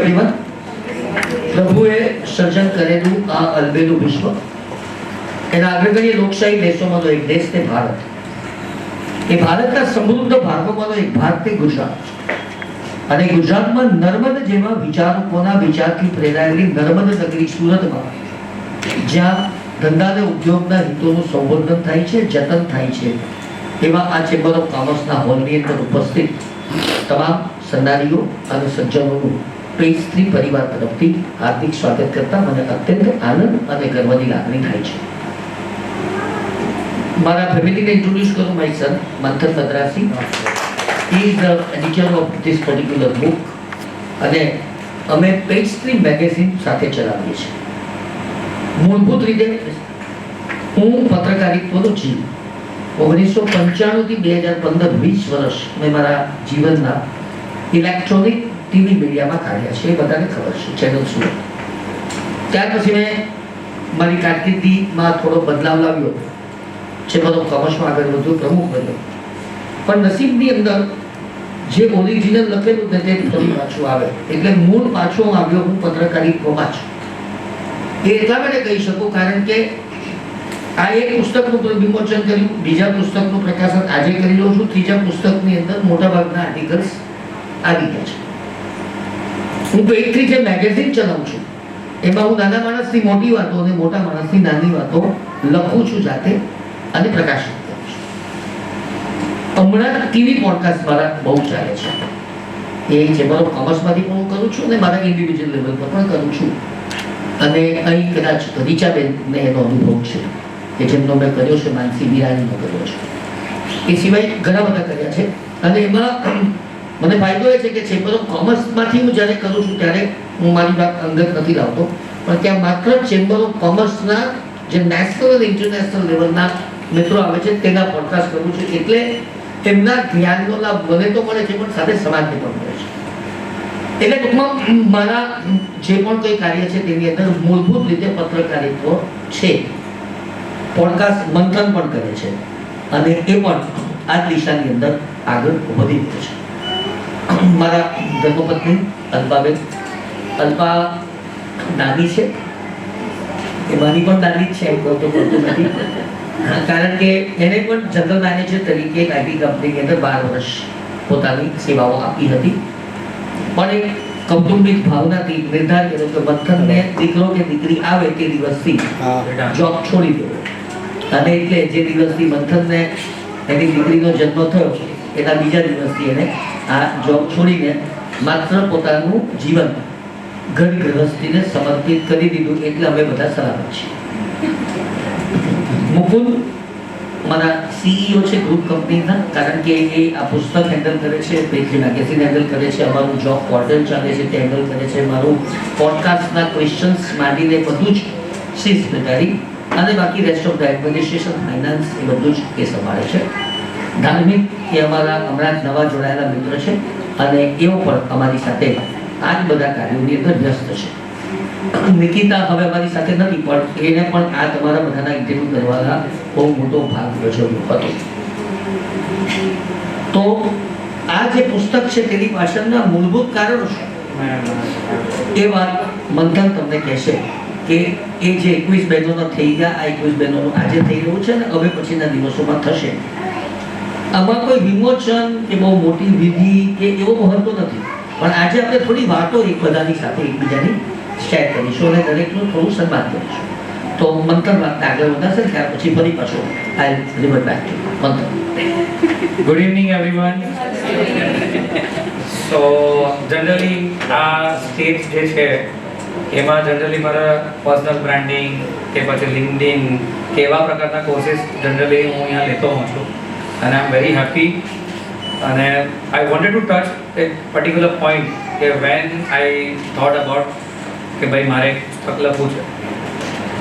Everyone, પ્રભુએ સર્જન કરેલું આ અલબેલું વિશ્વ, એના અગ્રગણ્ય લોકશાહી દેશોમાંનો એક દેશ તે ભારત. એ ભારતના સમૃદ્ધ ભાગોમાંનો એક ભાગ તે ગુજરાત. અને ગુજરાતમાં નર્મદ જેવા વિચારકોના વિચારથી પ્રેરાયેલી નર્મદ નગરી સુરતમાં, જ્યાં ધંધા અને ઉદ્યોગના હિતોનું સંવર્ધન થાય છે, જતન થાય છે, એવા આ ચેમ્બર ઓફ કોમર્સના હોલની અંદર ઉપસ્થિત તમામ સન્નારીઓ અને સજ્જનોનું પેસ્ટ્રી પરિવાર તરફથી હાર્દિક સ્વાગત કરતા મને અત્યંત આનંદ અને ગર્વની લાગણી થાય છે. મારા ફેમિલીને ઇન્ટ્રોડ્યુસ કરું. માય સન મંથન મદ્રાસી, he is the editor of this particular book, અને અમે પેસ્ટ્રી મેગેઝિન સાથે ચલાવીએ છીએ. મૂળભૂત રીતે હું પત્રકારિત્વનો જીવ 1995 થી 2015 20 વર્ષ મેં મારા જીવનના ઇલેક્ટ્રોનિક ટીવી મીડિયામાં કાઢ્યા છે. એ બધાને ખબર છે, ચેનલ શું. ત્યાર પછી મેં મારી કારકિર્દીમાં થોડો બદલાવ લાવ્યો છે. બધો કોમર્સમાં આગળ વધુ પ્રમુખ બન્યો. પણ નસીબની અંદર જે ઓરિજિનલ લખેલું ને તે ફરી પાછું આવે, એટલે મૂળ પાછો આવ્યો હું પત્રકારિત્વમાં છું. એ એટલા માટે કહી શકું કારણ કે આ એક પુસ્તકનું વિમોચન કર્યું, બીજા પુસ્તકનું પ્રકાશન આજે કરી રહ્યો છું, ત્રીજા પુસ્તકની અંદર મોટાભાગના આર્ટિકલ્સ આવી ગયા છે. હું પેટથી જે મેગેઝિન ચલાવું છું એમાં હું નાના માણસની મોટી વાતો અને મોટા માણસની નાની વાતો લખું છું જાતે અને પ્રકાશિત કરું છું. હમણાં ટીવી પોડકાસ્ટ મારા બહુ ચાલે છે. એ ચેમ્બર ઓફ કોમર્સમાંથી પણ હું કરું છું અને મારા ઇન્ડિવિજ્યુઅલ લેવલ પર પણ કરું છું. અને અહીં કદાચ રીચાબેનને એનો અનુભવ છે કે જેમનો મેં કર્યો છે, માનસી બિરાણીનો કર્યો છે. એ સિવાય ઘણા બધા કર્યા છે. અને એમાં મને ફાયદો એ છે કે ચેમ્બર ઓફ કોમર્સમાંથી હું જ્યારે કરું છું ત્યારે હું મારી વાત અંગત નથી લાવતો, પણ ત્યાં માત્ર ચેમ્બર ઓફ કોમર્સના જે નેશનલ અને ઇન્ટરનેશનલ લેવલના મિત્રો આવે છે તેના પોડકાસ્ટ કરું છું. એટલે તેમના જ્ઞાનનો લાભ મને તો મળે છે, પણ સાથે સમાજને પણ મળે છે. એટલે ટૂંકમાં મારા જે પણ કોઈ કાર્ય છે તેની અંદર મૂળભૂત રીતે પત્રકારિત્વ છે. પોડકાસ્ટ મંથન પણ કરે છે અને એ પણ આ દિશાની અંદર આગળ વધી રહ્યો છે. મારા ધર્મપત્ની અલ્પાબેન, અલ્પા નાની છે, એમાંની પણ નાની જ છે, એમ કહું તો બોલતું નથી. કારણ કે એને પણ જનરલ મેનેજર તરીકે એક આઈટી કંપનીની અંદર 12 વર્ષ પોતાની સેવાઓ આપી હતી. પણ એક કૌટુંબિક ભાવનાથી નિર્ધાર કર્યો કે મંથનને દીકરો કે દીકરી આવે તે દિવસથી જોબ છોડી દેવો. અને એટલે જે દિવસથી મંથનને એની દીકરીનો જન્મ થયો એના બીજા દિવસથી એને આ જોબ છોડીને માત્ર પોતાનું જીવન ઘર ગૃહસ્થીને સમર્પિત કરી દીધું. એટલે અમે બધા સલામત છીએ. મુકુંદ મારા સીઈઓ છે ગ્રુપ કંપનીના, કારણ કે એ આ પુસ્તક હેન્ડલ કરે છે, પેટ્રી મેગેઝિન હેન્ડલ કરે છે, અમારું જોબ પોર્ટલ ચાલે છે તે હેન્ડલ કરે છે, મારું પોડકાસ્ટના ક્વેશ્ચન્સ માંડીને બધું જ સીઝ બેટારી, અને બાકી rest of the administration, finance એ બધું જ એ સંભાળે છે. ધાર્મિક એ અમારા હમણાં જ નવા જોડાયેલા મિત્ર છે અને એઓ પણ અમારી સાથે આ જ બધા કાર્યોની અંદર વ્યસ્ત છે. નિકિતા હવે અમારી સાથે નથી, પણ એને પણ આ તમારા બધાના ઇન્ટરવ્યુ કરવાના બહુ મોટો ભાગ ભજવ્યો હતો. તો આ જે પુસ્તક છે તેની પાછળના મૂળભૂત કારણો શું એ વાત મંથન તમને કહેશે કે એ જે 21 બહેનોના થઈ ગયા, આ 21 બહેનોનું આજે થઈ રહ્યું છે ને હવે પછીના દિવસોમાં થશે. આમાં કોઈ વિમોચન કે બહુ મોટી વિધિ કે એવો મહત્વ નથી, પણ આજે આપણે થોડી વાતો એક બધાની સાથે એકબીજાની શેર કરીશું અને દરેકનું થોડું સન્માન કરીશું. તો મંથન વાત આગળ વધારશે, ત્યાર પછી ફરી પાછો આઈ રિવર્ટ બેક ટુ મંથન. Good evening everyone. So generally આ સ્ટેજ જે છે એમાં જનરલી મારા પર્સનલ બ્રાન્ડિંગ કે પછી લિંક્ડઇન કે એવા પ્રકારના કોર્સીસ જનરલી હું અહીંયા લેતો હોઉં છું. અને આઈ એમ વેરી હેપી. અને આઈ વોન્ટેડ ટુ ટચ એક પર્ટિક્યુલર પોઈન્ટ કે વેન આઈ થોટ અબાઉટ કે ભાઈ મારે પુસ્તક લખવું છે.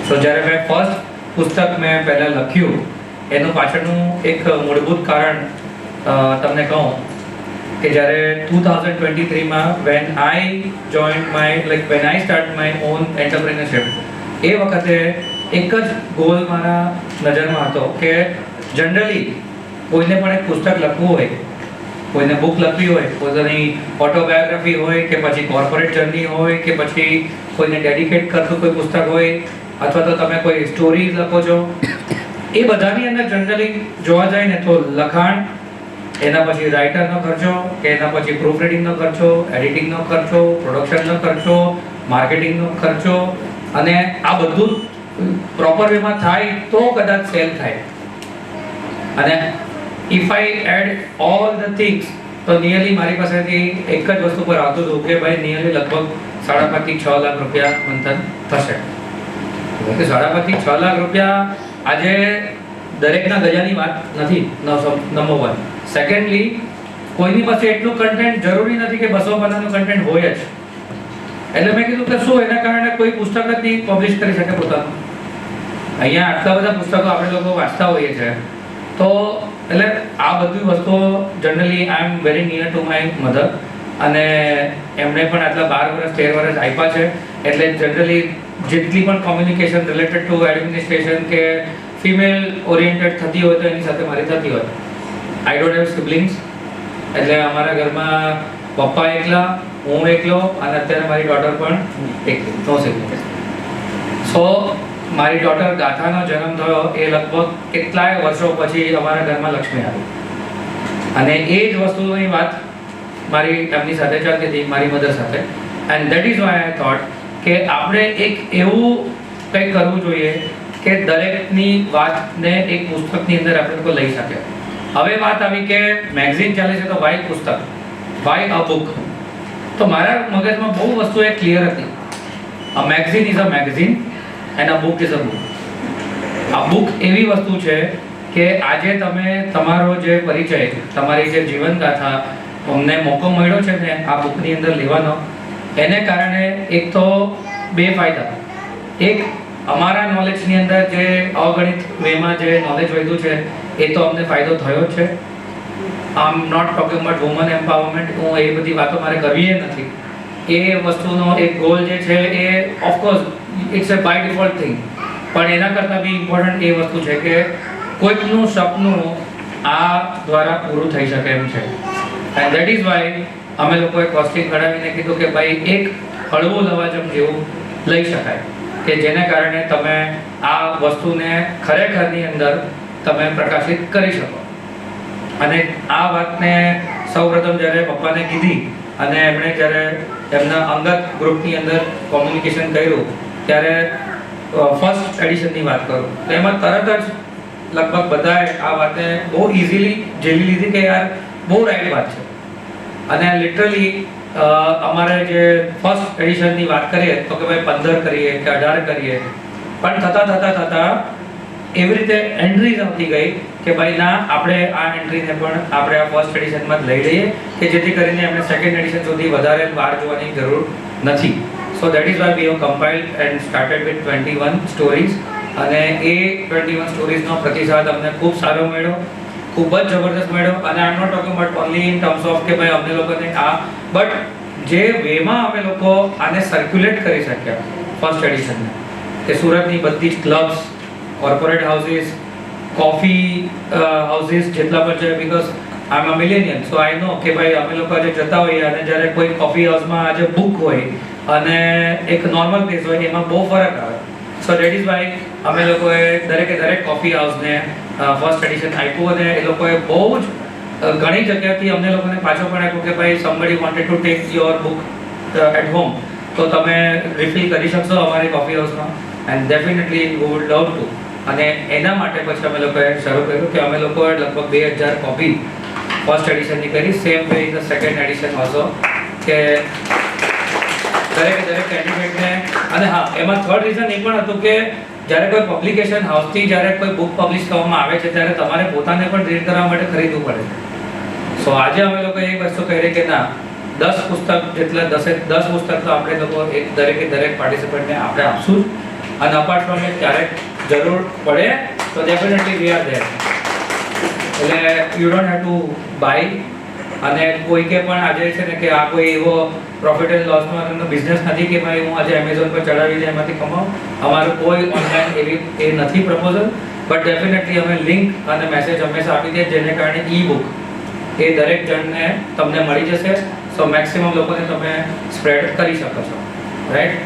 સો જ્યારે મેં ફર્સ્ટ પુસ્તક મેં પહેલાં લખ્યું એનું પાછળનું એક મૂળભૂત કારણ તમને કહું કે જ્યારે 2023માં when I joined my when I start my own entrepreneurship, એ વખતે એક જ ગોલ મારા નજરમાં હતો કે જનરલી કોઈને પણ એક પુસ્તક લખવું હોય કોઈને બુક લખવી હોય, પોતાની ઓટોબાયોગ્રાફી હોય કે પછી કોર્પોરેટ જર્ની હોય કે પછી કોઈને ડેડિકેટ કરતું કોઈ પુસ્તક હોય અથવા તો તમે કોઈ સ્ટોરી લખો છો, એ બધાની અંદર જનરલી જોવા જાય ને તો લખાણ, એના પછી રાઇટરનો ખર્ચો, કે એના પછી પ્રૂફ રીડિંગનો ખર્ચો, એડિટિંગનો ખર્ચો, પ્રોડક્શનનો ખર્ચો, માર્કેટિંગનો ખર્ચો, અને આ બધું પ્રોપર વેમાં થાય તો કદાચ સેલ થાય. અને if I add all the things તો નિયરલી મારી પાસેથી એક જ વસ્તુ પર આવતું હતું કે ભાઈ નિયરલી લગભગ 5.5 થી 6 લાખ રૂપિયા મંથન થશે. 5.5 થી 6 લાખ રૂપિયા આજે દરેકના ગજાની વાત નથી, નંબર 1. સેકન્ડલી, કોઈની પાસે એટલું કન્ટેન્ટ જરૂરી નથી કે 200 પાનાનું કન્ટેન્ટ હોય જ. એટલે મેં કીધું કે શું એના કારણે કોઈ પુસ્તક જ નહીં પબ્લિશ કરી શકે પોતાનું. અહીંયા આટલા બધા પુસ્તકો આપણે લોકો વાંચતા હોઈએ છીએ, તો એટલે આ બધી વસ્તુઓ generally I am very near to my mother, અને એમણે પણ આટલા 12 વર્ષ 13 વર્ષ આપ્યા છે. એટલે જનરલી જેટલી પણ કોમ્યુનિકેશન રિલેટેડ ટુ એડમિનિસ્ટ્રેશન કે ફિમેલ ઓરિએન્ટેડ થતી હોય તો એની સાથે મારી થતી હોય. આઈ ડોન્ટ હેવ સિબ્લિંગ્સ, એટલે અમારા ઘરમાં પપ્પા એકલા, હું એકલો, અને અત્યારે મારી ડોટર પણ એકલી, નો સિબ્લિંગ્સ. સો મારી ડોટર ગાથાનો જન્મ થયો એ લગભગ કેટલાય વર્ષો પછી અમારા ઘરમાં લક્ષ્મી આવી, અને એ જ વસ્તુની વાત મારી એમની સાથે ચાલતી હતી, મારી મધર સાથે. And that is why I thought કે આપણે એક એવું કંઈક કરવું જોઈએ કે દરેકની વાતને એક પુસ્તકની અંદર આપણે લોકો લઈ શકીએ. હવે વાત આવી કે મેગઝીન ચાલે છે તો વાય પુસ્તક, વાય અ બુક. તો મારા મગજમાં બહુ વસ્તુ એક ક્લિયર હતી. A magazine is a magazine and a book is a book. આ બુક એવી વસ્તુ છે કે આજે તમે તમારો જે પરિચય, તમારી જે જીવનગાથા અમને મોકો મળ્યો છે ને આ બુકની અંદર લેવાનો, એને કારણે એક તો 2 ફાયદા. એક, અમારા નોલેજની અંદર જે અગણિત વેમાં જે નોલેજ વધ્યું છે એ તો અમને ફાયદો થયો જ છે. I am not talking about woman empowerment, હું એ બધી વાતો મારે કરવી નથી. એ વસ્તુનો એક ગોલ જે છે એ of course it's a by default thing, પણ એના કરતાં બી ઇમ્પોર્ટન્ટ એ વસ્તુ છે કે કોઈકનું સપનું આ દ્વારા પૂરું થઈ શકે એમ છે. એન્ડ દેટ ઇઝ વાય અમે લોકોએ કોસ્ટિંગ કઢાવીને કીધું કે ભાઈ એક હળવું લવાજમ જેવું લઈ શકાય કે જેને કારણે તમે આ વસ્તુને ખરેખરની અંદર તમે પ્રકાશિત કરી શકો. અને આ વાતને સૌપ્રથમ જ્યારે પપ્પાને કીધી અને એમણે જ્યારે એમના અંગત ગ્રુપની અંદર કોમ્યુનિકેશન કર્યું ત્યારે ફર્સ્ટ એડિશનની વાત કરું તો એમાં તરત જ લગભગ બધાએ આ વાતને બહુ ઇઝીલી ઝેલી લીધી કે યાર બહુ રાઈટ વાત છે. અને લિટરલી અમારે જે ફર્સ્ટ એડિશનની વાત કરીએ તો કે ભાઈ 15 કરીએ કે 18 કરીએ, પણ થતા એવી રીતે એન્ટ્રીઝ આવતી ગઈ કે ભાઈ ના આપણે આ એન્ટ્રીને પણ આપણે આ ફર્સ્ટ એડિશનમાં જ લઈ લઈએ કે જેથી કરીને એમને સેકન્ડ એડિશન સુધી વધારે વાર જોવાની જરૂર નથી. So that is why we have કમ્પાઇલ્ડ and started with 21 stories. અને એ 21 સ્ટોરીઝનો પ્રતિસાદ અમને ખૂબ સારો મળ્યો, ખૂબ જ જબરદસ્ત મળ્યો. અને I am not talking about only in terms of કે ભાઈ અમને લોકોને આ, બટ જે વેમાં અમે લોકો આને સર્ક્યુલેટ કરી શક્યા ફર્સ્ટ એડિશનને, કે સુરતની બધી જ clubs, corporate houses, coffee houses જેટલા પણ છે, because I M a millennial, સો આઈ નો કે ભાઈ અમે લોકો આજે જતા હોઈએ અને જ્યારે કોઈ કોફી હાઉસમાં આજે બુક હોય અને એક નોર્મલ પ્લેસ હોય એમાં બહુ ફરક આવે. સો દેટ ઇઝ વાય અમે લોકોએ દરેક કોફી હાઉસને ફર્સ્ટ એડિશન આપ્યું અને એ લોકોએ બહુ જ ઘણી જગ્યાથી અમને લોકોને પાછો પણ આપ્યું કે ભાઈ somebody wanted to take your book at home, તો તમે રિફિલ કરી શકશો અમારી કોફી હાઉસમાં, and definitely we would love to. અને એના માટે પછી અમે લોકોએ શરૂ કર્યું કે અમે લોકોએ લગભગ 2000 કોપી ફર્સ્ટ એડિશનની કરી. Same way is the second edition also, કે દરેક કેન્ડિડેટને. અને હા, એમાં થર્ડ રીઝન એ પણ હતું કે જ્યારે કોઈ પબ્લિકેશન હાઉસથી જ્યારે કોઈ બુક પબ્લિશ કરવામાં આવે છે ત્યારે તમારે પોતાને પણ રીડ કરવા માટે ખરીદવું પડે. સો આજે અમે લોકો એક વસ્તુ કહી કે ના, 10 પુસ્તક જેટલા 10 પુસ્તક તો આપણે લોકો દરેક પાર્ટિસિપન્ટને આપણે આપશું જ. અને અપાર્ટ ફ્રોમ ઇટ ક્યારેક જરૂર પડે તો ડેફિનેટલી વી આર ધેર. એટલે you don't have to buy. અને કોઈ કે પણ આજે છે ને કે આ કોઈ એવો પ્રોફિટ એન્ડ લોસનો બિઝનેસ નથી કે ભાઈ હું આજે એમેઝોન પર ચડાવીને એમાંથી કમાઉં. અમારું કોઈ ઓનલાઈન એવી એ નથી પ્રપોઝલ, બટ ડેફિનેટલી અમે લિંક અને મેસેજ હંમેશા આપી દઈએ જેને કારણે ઈ બુક એ દરેક જણને તમને મળી જશે. સો મેક્સિમમ લોકોને તમે સ્પ્રેડ કરી શકો છો, રાઈટ?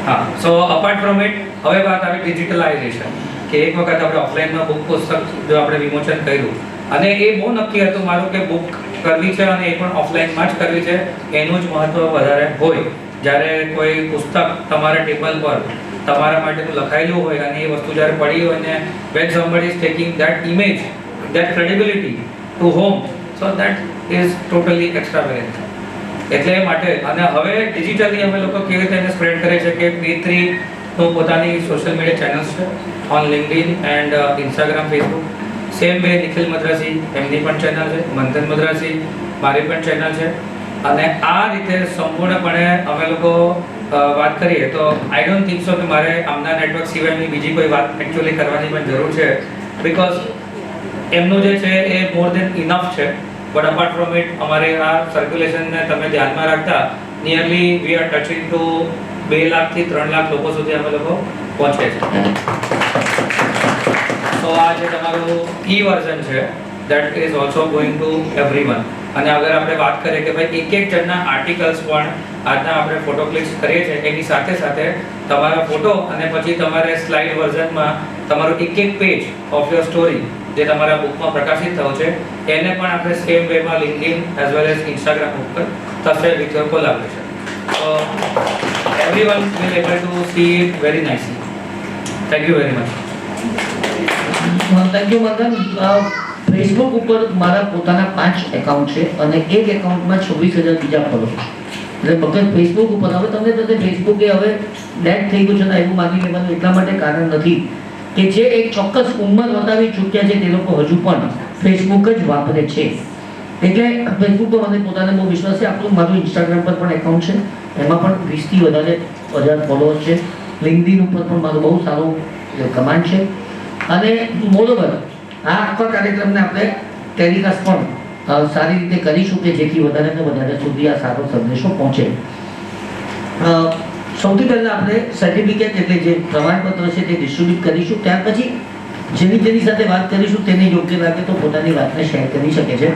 હા, સો અપાર્ટ ફ્રોમ ઇટ હવે વાત આવી ડિજિટલાઇઝેશન, કે એક વખત આપણે ઓફલાઈનમાં બુક પુસ્તક જો આપણે વિમોચન કર્યું અને એ બહુ નક્કી હતું મારું કે બુક કરવી છે અને એ પણ ઓફલાઈનમાં જ કરવી છે, એનું જ મહત્વ વધારે હોય. જ્યારે કોઈ પુસ્તક તમારા ટેબલ પર તમારા માટેનું લખાયેલું હોય અને એ વસ્તુ જ્યારે પડી હોય ને when somebody is taking that image, that credibility to home, so that is totally extravagant. એટલે માટે અને હવે ડિજિટલી અમે લોકો કેવી રીતે એને સ્પ્રેડ કરે છે કે P3 તો પોતાની સોશિયલ મીડિયા ચેનલ્સ છે on LinkedIn and Instagram, Facebook. Same way Nikhil Madrasi એમની પણ ચેનલ છે, મંથન મદ્રાસી મારી પણ ચેનલ છે. અને આ રીતે સંપૂર્ણપણે અમે લોકો વાત કરીએ તો આઈ ડોન્ટ થિંક સો કે મારે આમના નેટવર્ક સિવાયની બીજી કોઈ વાત એકચ્યુઅલી કરવાની પણ જરૂર છે, બિકોઝ એમનું જે છે એ મોર દેન ઇનફ છે. બટ અપાર્ટ ફ્રોમ ઇટ અમારે આ સર્ક્યુલેશનને તમે ધ્યાનમાં રાખતા nearly we are touching to 2 લાખથી 3 લાખ લોકો સુધી અમે લોકો પહોંચે છે. તો આ જે તમારું ઈ વર્ઝન છે that is also going to everyone. અને અગર આપણે વાત કરીએ કે ભાઈ એક એક જણના આર્ટિકલ્સ પણ આજના આપણે ફોટો ક્લિક્સ કરીએ છીએ એની સાથે સાથે તમારા ફોટો અને પછી તમારે સ્લાઇડ વર્ઝનમાં તમારું એક એક પેજ ઓફ યોર સ્ટોરી જે તમારા બુકમાં પ્રકાશિત થયો છે એને પણ આપણે સેમ વેમાં LinkedIn as well as Instagram ઉપર થશે with your collaboration. So everyone will able to see it very nicely. Thank you very much. Thank you મંથન. ફેસબુક ઉપર મારા પોતાના 5 એકાઉન્ટ છે અને એક એકાઉન્ટમાં 26,000 બીજા ફોલો. એટલે મગર ફેસબુક ઉપર હવે તમને તો ફેસબુક એ હવે ડેડ થઈ ગયું છે ને એવું માની લેવાનું એટલા માટે કારણ નથી કે જે એક ચોક્કસ ઉંમર વધારી ચૂક્યા છે તે લોકો હજુ પણ ફેસબુક જ વાપરે છે. એટલે ફેસબુક પર મને પોતાને બહુ વિશ્વાસ છે. આપણું મારું ઇન્સ્ટાગ્રામ પર પણ એકાઉન્ટ છે, એમાં પણ 20થી વધારે 1000 ફોલોઅર્સ છે. LinkedIn ઉપર પણ મારું બહુ સારું કમાન્ડ છે. અને મોરોવર આ આખા કાર્યક્રમને આપણે ટેલિકાસ્ટ પણ સારી રીતે કરીશું કે જેથી વધારે ને વધારે સુધી આ સારો સંદેશો પહોંચે. સૌથી પહેલાં આપણે સર્ટિફિકેટ એટલે જે પ્રમાણપત્ર છે તે ડિસ્ટ્રીબ્યુટ કરીશું. ત્યાર પછી જેની સાથે વાત કરીશું તેને યોગ્ય લાગે તો પોતાની વાતને શેર કરી શકે છે.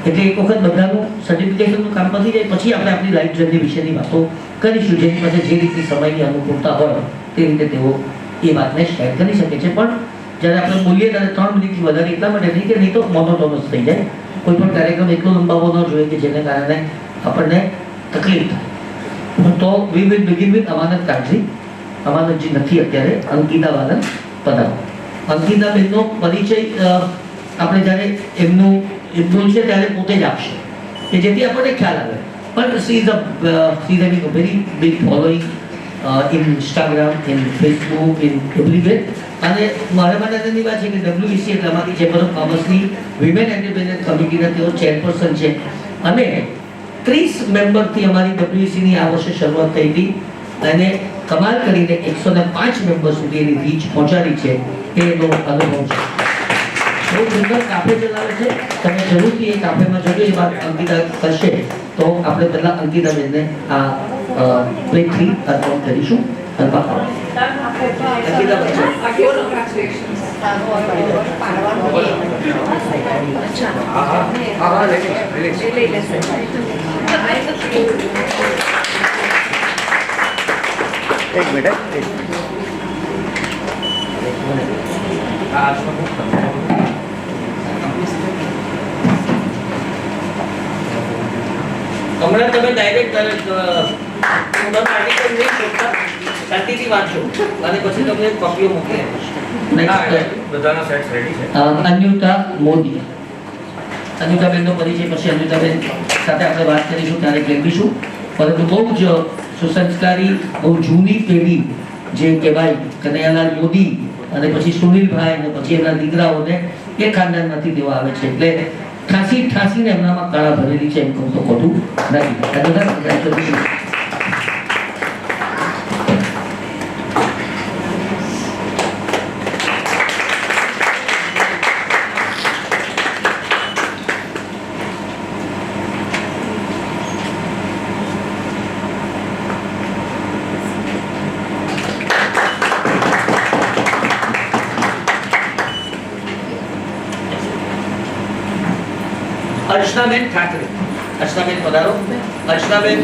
એટલે એક વખત બધાનું સર્ટિફિકેશનનું કામ પતી જાય પછી આપણે આપણી લાઈફ જર્ની વિશેની વાતો કરીશું. જેની પાસે જે રીતની સમયની અનુકૂળતા હોય તે રીતે તેઓ એ વાતને શેર કરી શકે છે. પણ જ્યારે આપણે બોલીએ ત્યારે 3 મિનિટથી વધારે એટલા માટે નહીં કે નહીં તો મોનોટોનસ થઈ જાય. કોઈ પણ કાર્યક્રમ એટલો લંબાવવો ન જોઈએ કે જેને કારણે આપણને તકલીફ થાય. તો વી વિલ બિગિન વિથ અમાનત કાળજી. અમાનતજી નથી અત્યારે, અંકિતા વાલન પધારો. અંકિતાબેનનો પરિચય આપણે જ્યારે એમનું બોલશે ત્યારે પોતે જ આપશે કે જેથી આપણને ખ્યાલ આવે. પણ she is having a very big following in Instagram, in Facebook, in every way. અને મારા માટેની વાત છે કે WEC એટલે અમારી ચેમ્બર ઓફ કોમર્સની વિમેન એન્ટરપ્રેન્યોર કમિટીના તેઓ ચેરપર્સન છે અને 30 મેમ્બરથી અમારી WECની આ વર્ષે શરૂઆત થઈ હતી અને કમાલ કરીને 105 મેમ્બર સુધી એની રીચ પહોંચાડી છે. એનો અનુભવ છે. બહુ સુંદર કાફે ચલાવે છે. તમે જરૂરથી એ કાફેમાં જજો. એ વાત અંકિતા કરશે તો આપણે પહેલાં અંકિતાબેનને આ પ્લેટથી અર્પણ કરીશું. એક મિનિટ હમણાં તમે ડાયરેક્ટ આર્ટિકલ નહીં શોધતા, શાંતિથી વાંચો અને પછી તમને કોપીઓ મોકલી આપીશ. બધાનો સેટ રેડી છે. અન્યુતા મોદી. અન્યુતાબેનનો પરિચય પછી અન્યુતાબેન સાથે આપણે વાત કરીશું ત્યારે કહેવીશું. પરંતુ બહુ જ સુસંસ્કારી, બહુ જૂની પેઢી જે કહેવાય કનૈયાલાલ મોદી અને પછી સુનિલભાઈ અને પછી એમના દીકરાઓને એ ખાનદાનમાંથી તેઓ આવે છે. એટલે ઠાંસીને એમનામાં કાળા ભરેલી છે એમ કહું તો ખોટું નથી. અર્ચનાબેન ઠાકરે. અર્ચનાબેન પધારો. અર્ચનાબેન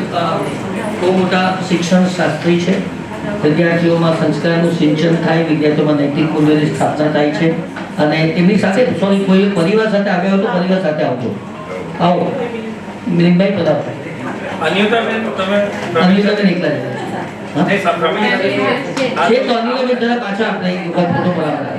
બહુ મોટા શિક્ષણ શાસ્ત્રી છે. વિદ્યાર્થીઓમાં સંસ્કારનું સિંચન થાય, વિદ્યાર્થીઓમાં નૈતિક મૂલ્યોની સ્થાપના થાય છે. અને એમની સાથે કોઈ પરિવાર સાથે આવ્યા હોય તો પરિવાર સાથે આવજો. આવો મિલિંદભાઈ પધારો. અન્યતાબેન તમે અનિતાબેન એકલા જ નહીં, પ્રવીણ છે તો અનિતાબેન જરા પાછા આપણે એક વખત ફોટો પડાવવા.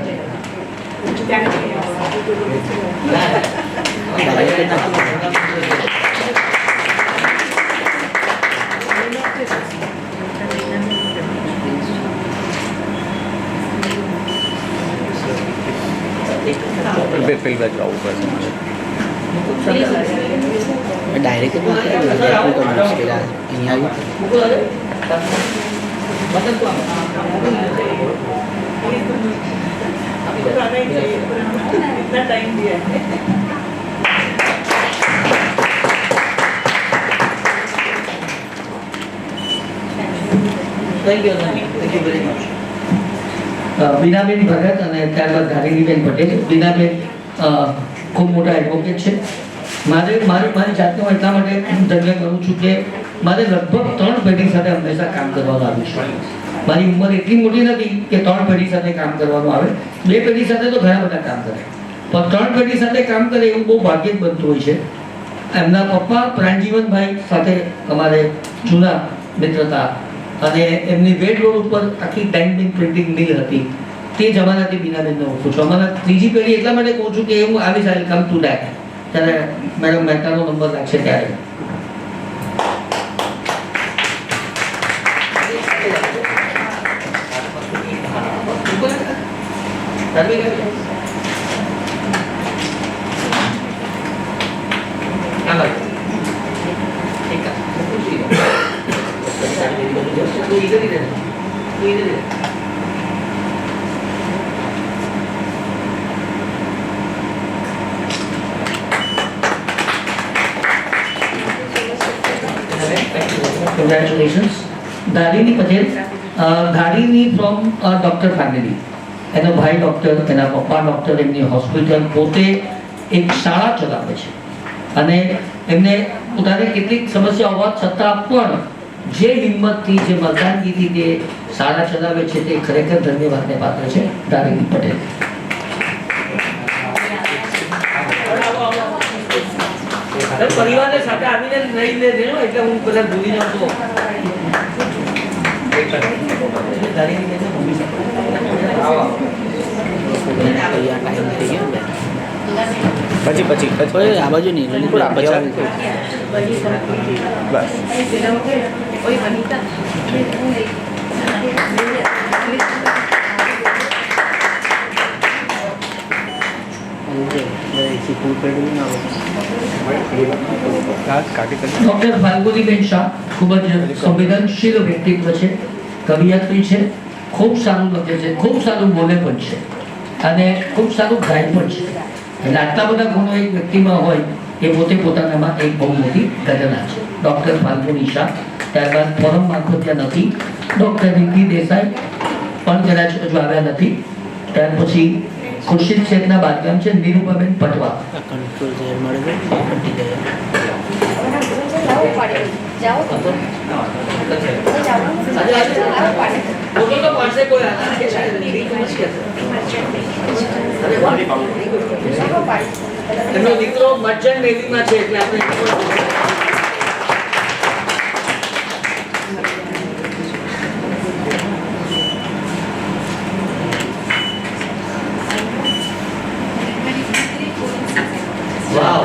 પેલી બાજુ આવવું પડશે. ડાયરેક્ટ મુશ્કેલ અહીંયા બીનાબેન ભગત અને ત્યારબાદ ધારીનીબેન પટેલ. બીનાબેન ખૂબ મોટા એડવોકેટ છે. મારી જાતને હું એટલા માટે ધન્ય કરું છું કે મારે લગભગ 3 પેઢી સાથે હંમેશા કામ કરવાનું આવ્યું છે. મારી ઉંમર એટલી મોટી નથી કે 3 પેઢી સાથે કામ કરવાનું આવે. 2 પેઢી સાથે તો ઘણા બધા કામ કરે, પણ 3 પેઢી સાથે કામ કરે એવું બહુ ભાગ્ય જ બનતું હોય છે. એમના પપ્પા પ્રાણજીવનભાઈ સાથે અમારે જૂના મિત્રતા, અને એમની વેડ રોડ ઉપર આખી ડાયમંડ પ્રિન્ટિંગ મિલ હતી. તે જમાનાથી બીનાબેનને ઓળખું છું. અમારા 3જી પેઢી એટલા માટે કહું છું કે હું આવી સારી કમ ટુ ડેક ત્યારે મેડમ મહેતાનો નંબર લાગશે ત્યારે. Congratulations. Dharini Patel. Dharini from doctor family. એનો ભાઈ ડોક્ટર, એના પપ્પા ડોક્ટર, એમની હોસ્પિટલ, પોતે એક શાળા ચલાવે છે અને એમને પોતાને કેટલીક સમસ્યા હોવા છતાં પણ જે હિંમતથી, જે મર્દાનગીથી તે શાળા ચલાવે છે તે ખરેખર ધન્યવાદને પાત્ર છે. ધારીની પટેલ. પરિવારને સાથે આવીને નહીં લે દેનો એટલે હું બધા ભૂલી જાઉં તો પછી આ બાજુ નહીં બસ. ડોક્ટર ફાલ્ગુનીબેન શાહ ખૂબ જ સંવેદનશીલ વ્યક્તિત્વ છે, કવિયત્રી છે, ખૂબ સારું લખે છે, ખૂબ સારું બોલે પણ છે અને ખૂબ સારું ગાય પણ છે. એટલે આટલા બધા ગુણો એક વ્યક્તિમાં હોય એ પોતે પોતાનામાં એક બહુ મોટી ઘટના છે. ડોક્ટર ફાલ્ગુની શાહ. ત્યારબાદ ફોરમ મારફતિયા નથી. ડોક્ટર રિંકી દેસાઈ પણ કદાચ હજુ આવ્યા નથી. ત્યાર પછી ખુરશીદ શેખના બાદગામ છે. નીરુપાબેન પટવા. કંટ્રોલ ઝેર મળે પટી જાય. એમનો દીકરો મર્ચન્ટ નેવીમાં છે એટલે આપણે વાવ.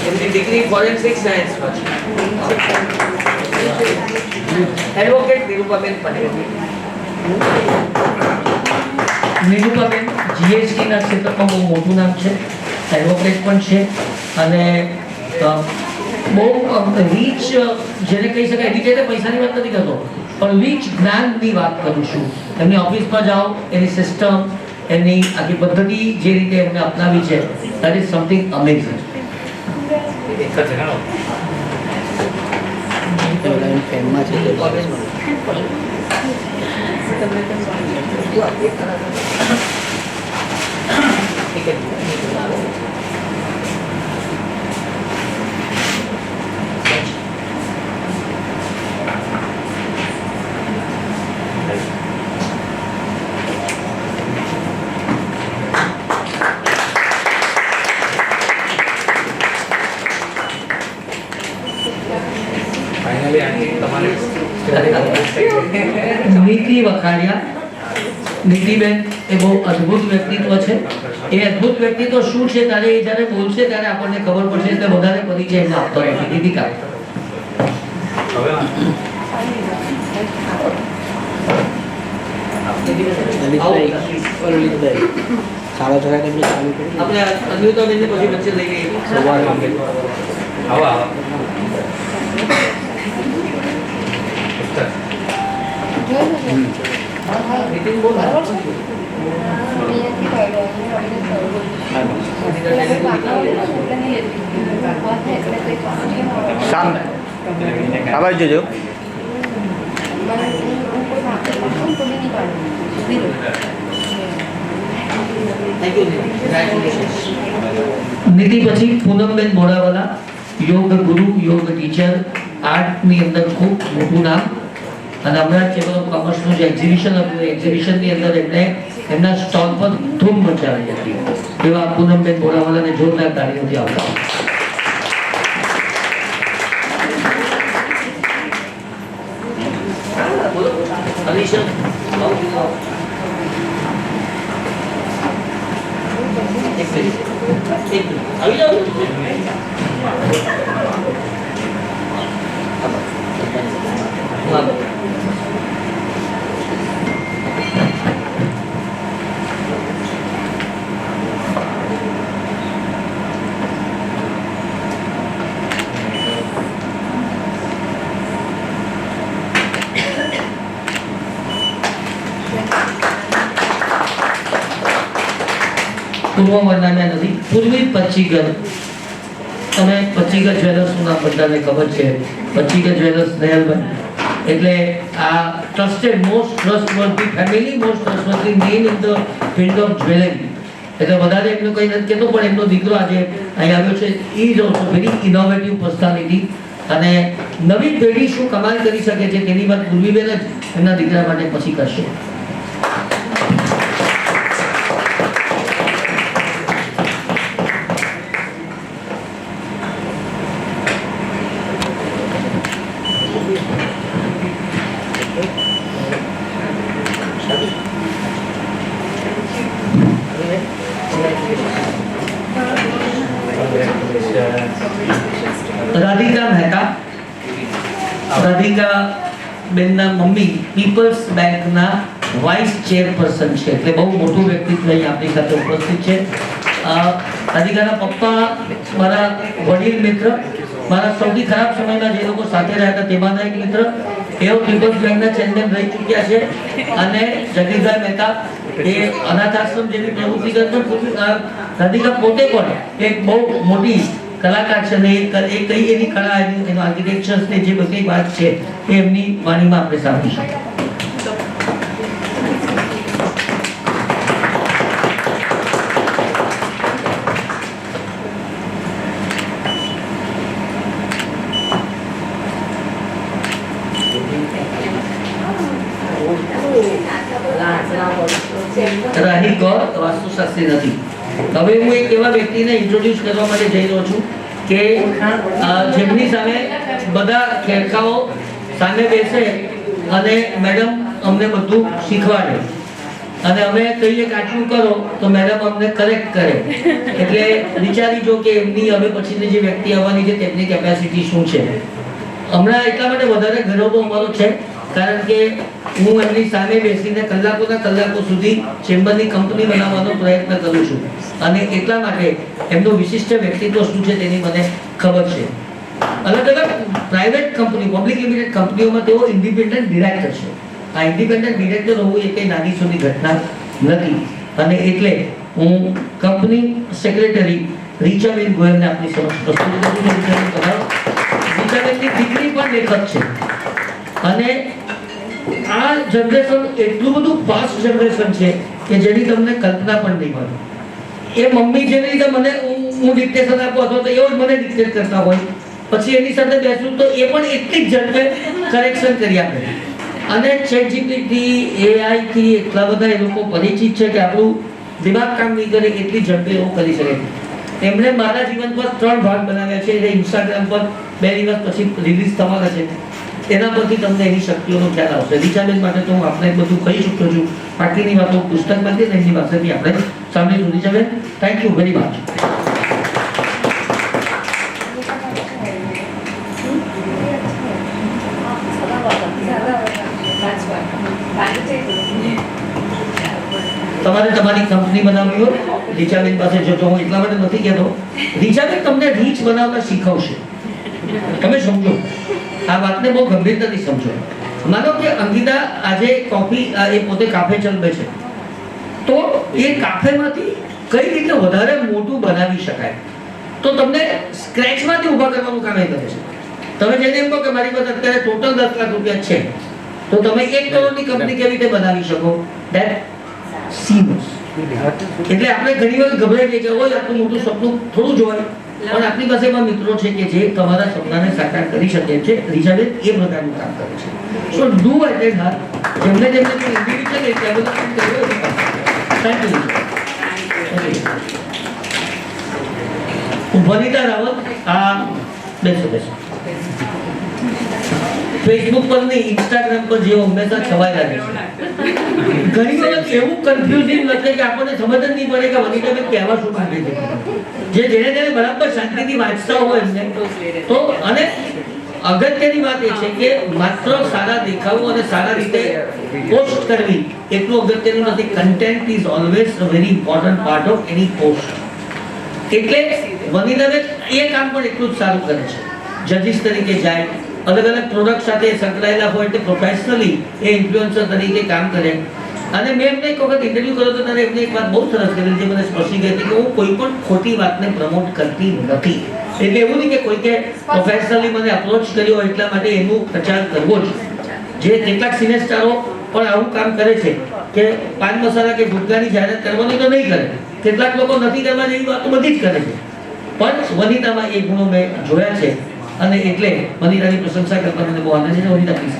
એમની ડિગ્રી ફોરેન્સિક સાયન્સમાં છે. એડવોકેટ નીરુપાબેન પટેલ. નીરુપાબેન જીએસટીના ક્ષેત્રમાં બહુ મોટું નામ છે, એડવોકેટ પણ છે અને બહુ રીચ, જેને કહી શકાય એની રીતે પૈસાની વાત નથી કરતો, પણ રીચ જ્ઞાનની વાત કરું છું. એમની ઓફિસમાં જાઓ, એની સિસ્ટમ, એની આખી પદ્ધતિ જે રીતે એમને અપનાવી છે, દેટ ઇઝ સમથિંગ અમેઝિંગ. ફેમમાં છે એકચ્યુઅલી આંટી તમારે નીતિ વખાણિયા. નીતિબેન એ બહુ અદ્ભુત વ્યક્તિત્વ છે. એ અદ્ભુત વ્યક્તિત્વ શું છે ત્યારે એ જ્યારે બોલશે ત્યારે આપણને ખબર પડશે, એટલે વધારે પરિચય એમને આપતો નથી. દીપિકા. લલિતભાઈ લલિતભાઈ સાડા છ વાગે આપણે ચાલુ કરીએ. આપણે અન્યુતાબેનને પછી વચ્ચે લઈ ગઈ સવારે આવો આવો નીતિન બોલ. શાંત આવાજ જોજો. નીતિ પછી પૂનમબેન મોડાવાલા, યોગ ગુરુ, યોગ ટીચર, આર્ટની અંદર ખૂબ મોટું નામ. અને હમણાં ચેમ્બર ઓફ કોમર્સનું જે એક્ઝિબિશન હતું, એ એક્ઝિબિશનની અંદર એમણે એમના સ્ટોલ પર ધૂમ મચાવી હતી. એવા પૂનમબેન મોડાવાલાને જોરદાર તાળીઓથી આવતા. આવી જાઓ. પૂર્વ વર્ણમ્યા નથી. પૂર્વી પચ્ચીગર. તમે પચ્ચીગર જ્વેલર્સનું નામ બધાને ખબર છે. પચ્ચીગર જ્વેલર્સ સ્નેહલભાઈ એટલે આ trusted most trustworthy family, most trustworthy name in the field of jewellery. એટલે વધારે એમનું કંઈ નથી કહેતો, પણ એમનો દીકરો આજે અહીં આવ્યો છે. Is also very innovative personality. અને નવી પેઢી શું કમાલ કરી શકે છે તેની વાત પૂર્વીબેન જ એમના દીકરા માટે પછી કરશે. રાધિકા મહેતા. રાધિકા બેનના મમ્મી પીપલ્સ બેંકના વાઇસ ચેરપર્સન છે, એટલે બહુ મોટું વ્યક્તિત્વ અહીં આપણી સાથે ઉપસ્થિત છે. રાધિકાના પપ્પા મારા વડીલ મિત્ર, મારા સૌથી ખરાબ સમયમાં જે લોકો સાથે રહ્યા હતા તેમાંના એક મિત્ર. એઓ પીપલ્સ બેંકના ચેરમેન રહી ચૂક્યા છે. અને જગદીશભાઈ મહેતા એ અનાથ આશ્રમ જેવી પ્રવૃત્તિ કરતા. રાધિકા પોતે પણ એક બહુ મોટી કલાકાર છે ને એ કઈ એની કળા, એનું આર્કિટેક્ચર્સ ને જે બધી વાત છે એ એમની વાણીમાં આપણે સાંભળીશું. રાહી ગૌર વાસ્તુશાસ્ત્રી નથી. હવે હું એક એવા વ્યક્તિને ઇન્ટ્રોડ્યુસ કરવા માટે જઈ રહ્યો છું કે જેમની સામે બધા ખેડકાઓ સામે બેસે અને મેડમ અમને બધું શીખવાડે અને અમે કહીએ કે આટલું કરો તો મેડમ અમને કરેક્ટ કરે. એટલે વિચારી જો કે એમની હવે પછીની જે વ્યક્તિ આવવાની છે તેમની કેપેસિટી શું છે. હમણાં એટલા માટે વધારે ગૌરવ અમારો છે કારણ કે હું એમની સામે બેસીને કલાકોના કલાકો સુધી ચેમ્બરની કંપની બનાવવાનો પ્રયત્ન કરું છું. અને એટલા માટે એમનું વિશિષ્ટ વ્યક્તિત્વ શું છે તેની મને ખબર છે. અલગ અલગ પ્રાઇવેટ કંપની, પબ્લિક લિમિટેડ કંપનીઓમાં તેઓ ઇન્ડિપેન્ડન્ટ ડિરેક્ટર છે. આ ઇન્ડિપેન્ડન્ટ ડિરેક્ટર હોવું એ કંઈ નાની સૂની ઘટના નથી. અને એટલે હું કંપની સેક્રેટરી રીચાબેન ગોયલને આપની સમક્ષ પ્રસ્તુત કરું છું. રીચાબેનની દીકરી પણ લેખક છે. અને આ જનરેશન એટલું બધું ફાસ્ટ જનરેશન છે કે જેની તમને કલ્પના પણ નહીં મળે. એ મમ્મી જેવી રીતે મને હું ડિક્ટેશન આપું અથવા તો એવો જ મને ડિક્ટેટ કરતા હોય, પછી એની સાથે બેસું તો એ પણ એટલી જ ઝડપે કરેક્શન કરી આપે. અને ChatGPT, AI થી એટલા બધા એ લોકો પરિચિત છે કે આપણું દિમાગ કામ નહીં કરે એટલી ઝડપે એવું કરી શકે. એમણે મારા જીવન પર 3 ભાગ બનાવ્યા છે. એ ઇન્સ્ટાગ્રામ પર 2 દિવસ પછી રિલીઝ થવાના છે. એના પરથી તમને એની શક્તિઓનો ખ્યાલ આવશે. રીચાબેન માટે તો હું આપણે બધું કહી ચૂક્યો છું. બાકીની વાતો પુસ્તકમાંથી ને એમની પાસેથી આપણે સાંભળીશું. Richaben, thank you very much. તમારે તમારી કંપની બનાવવી હોય રીચાબેન પાસે જતો હું એટલા માટે નથી કહેતો. રીચાબેન તમને રીચ બનાવતા શીખવશે. તમે સમજો આ વાતને બહુ ગંભીરતાથી સમજો. માનો કે અંકિતા આજે કોફી એ પોતે કાફે ચલાવે છે, તો એ કાફેમાંથી કઈ રીતે વધારે મોટું બનાવી શકાય તો તમને સ્ક્રેચમાંથી ઊભા કરવાનું કામ એ કરે છે. તમે જેને એમ કહો કે મારી પાસે અત્યારે ટોટલ 10 લાખ રૂપિયા છે તો તમે 1 કરોડની કંપની કેવી રીતે બનાવી શકો? ધેટ સીમસ. એટલે આપણે ઘણી વાર ગભરાઈ જઈએ કે ઓય આટલું મોટું સપનું થોડું જોવાય, પણ આપણી પાસે એવા મિત્રો છે કે જે તમારા સપનાને સાકાર કરી શકે છે. રીચાબેન એ પ્રકારનું કામ કરે છે. સો ડુ એટ હાર. જેમને જેમને કોઈ ઇન્ડિવિડ્યુઅલ ડેવલપમેન્ટ કર્યો છે. Thank you. વનિતા રાવત, આ બેસો. ફેસબુક પર ને ઇન્સ્ટાગ્રામ પર જેવો હંમેશા છવાયેલા રહે છે. ઘણી વખત એવું કન્ફ્યુઝિંગ લખે કે આપણને સમજ જ નહીં પડે કે વનિતાબેન કહેવા શું માંગે છે. જેને બરાબર શાંતિથી વાંચતા હોય એમને તો. અને અગત્યની વાત એ છે કે માત્ર સારા દેખાવું અને સારા રીતે પોસ્ટ કરવી એટલું અગત્યનું નથી. Content is always a very important part of any post. એટલે વનિતાબેન એ કામ પણ એટલું જ સારું કરે છે. જજીસ તરીકે જાય, અલગ અલગ પ્રોડક્ટ સાથે સંકળાયેલા હોય એટલે પ્રોફેશનલી એ ઇન્ફ્લુએન્સર તરીકે કામ કરે. અને મેં એમને એક વખત ઇન્ટરવ્યુ કર્યો તો ત્યારે એમને એક વાત બહુ સરસ કરેલી જે મને સ્પર્શી ગઈ હતી કે હું કોઈ પણ ખોટી વાતને પ્રમોટ કરતી નથી. એટલે એવું નહીં કે કોઈકે પ્રોફેશનલી મને અપ્રોચ કર્યો એટલા માટે એનું પ્રચાર કરવો જ. જે કેટલાક સિને સ્ટારો પણ આવું કામ કરે છે કે પાન મસાલા કે ગુટકાની જાહેરાત કરવાની તો નહીં કરે. કેટલાક લોકો નથી કરવા જેવી વાતો બધી જ કરે છે. પણ વનિતામાં એ ગુણો મેં જોયા છે અને એટલે વનિતાની પ્રશંસા કરતા મને બહુ આનંદ છે. Vanita please.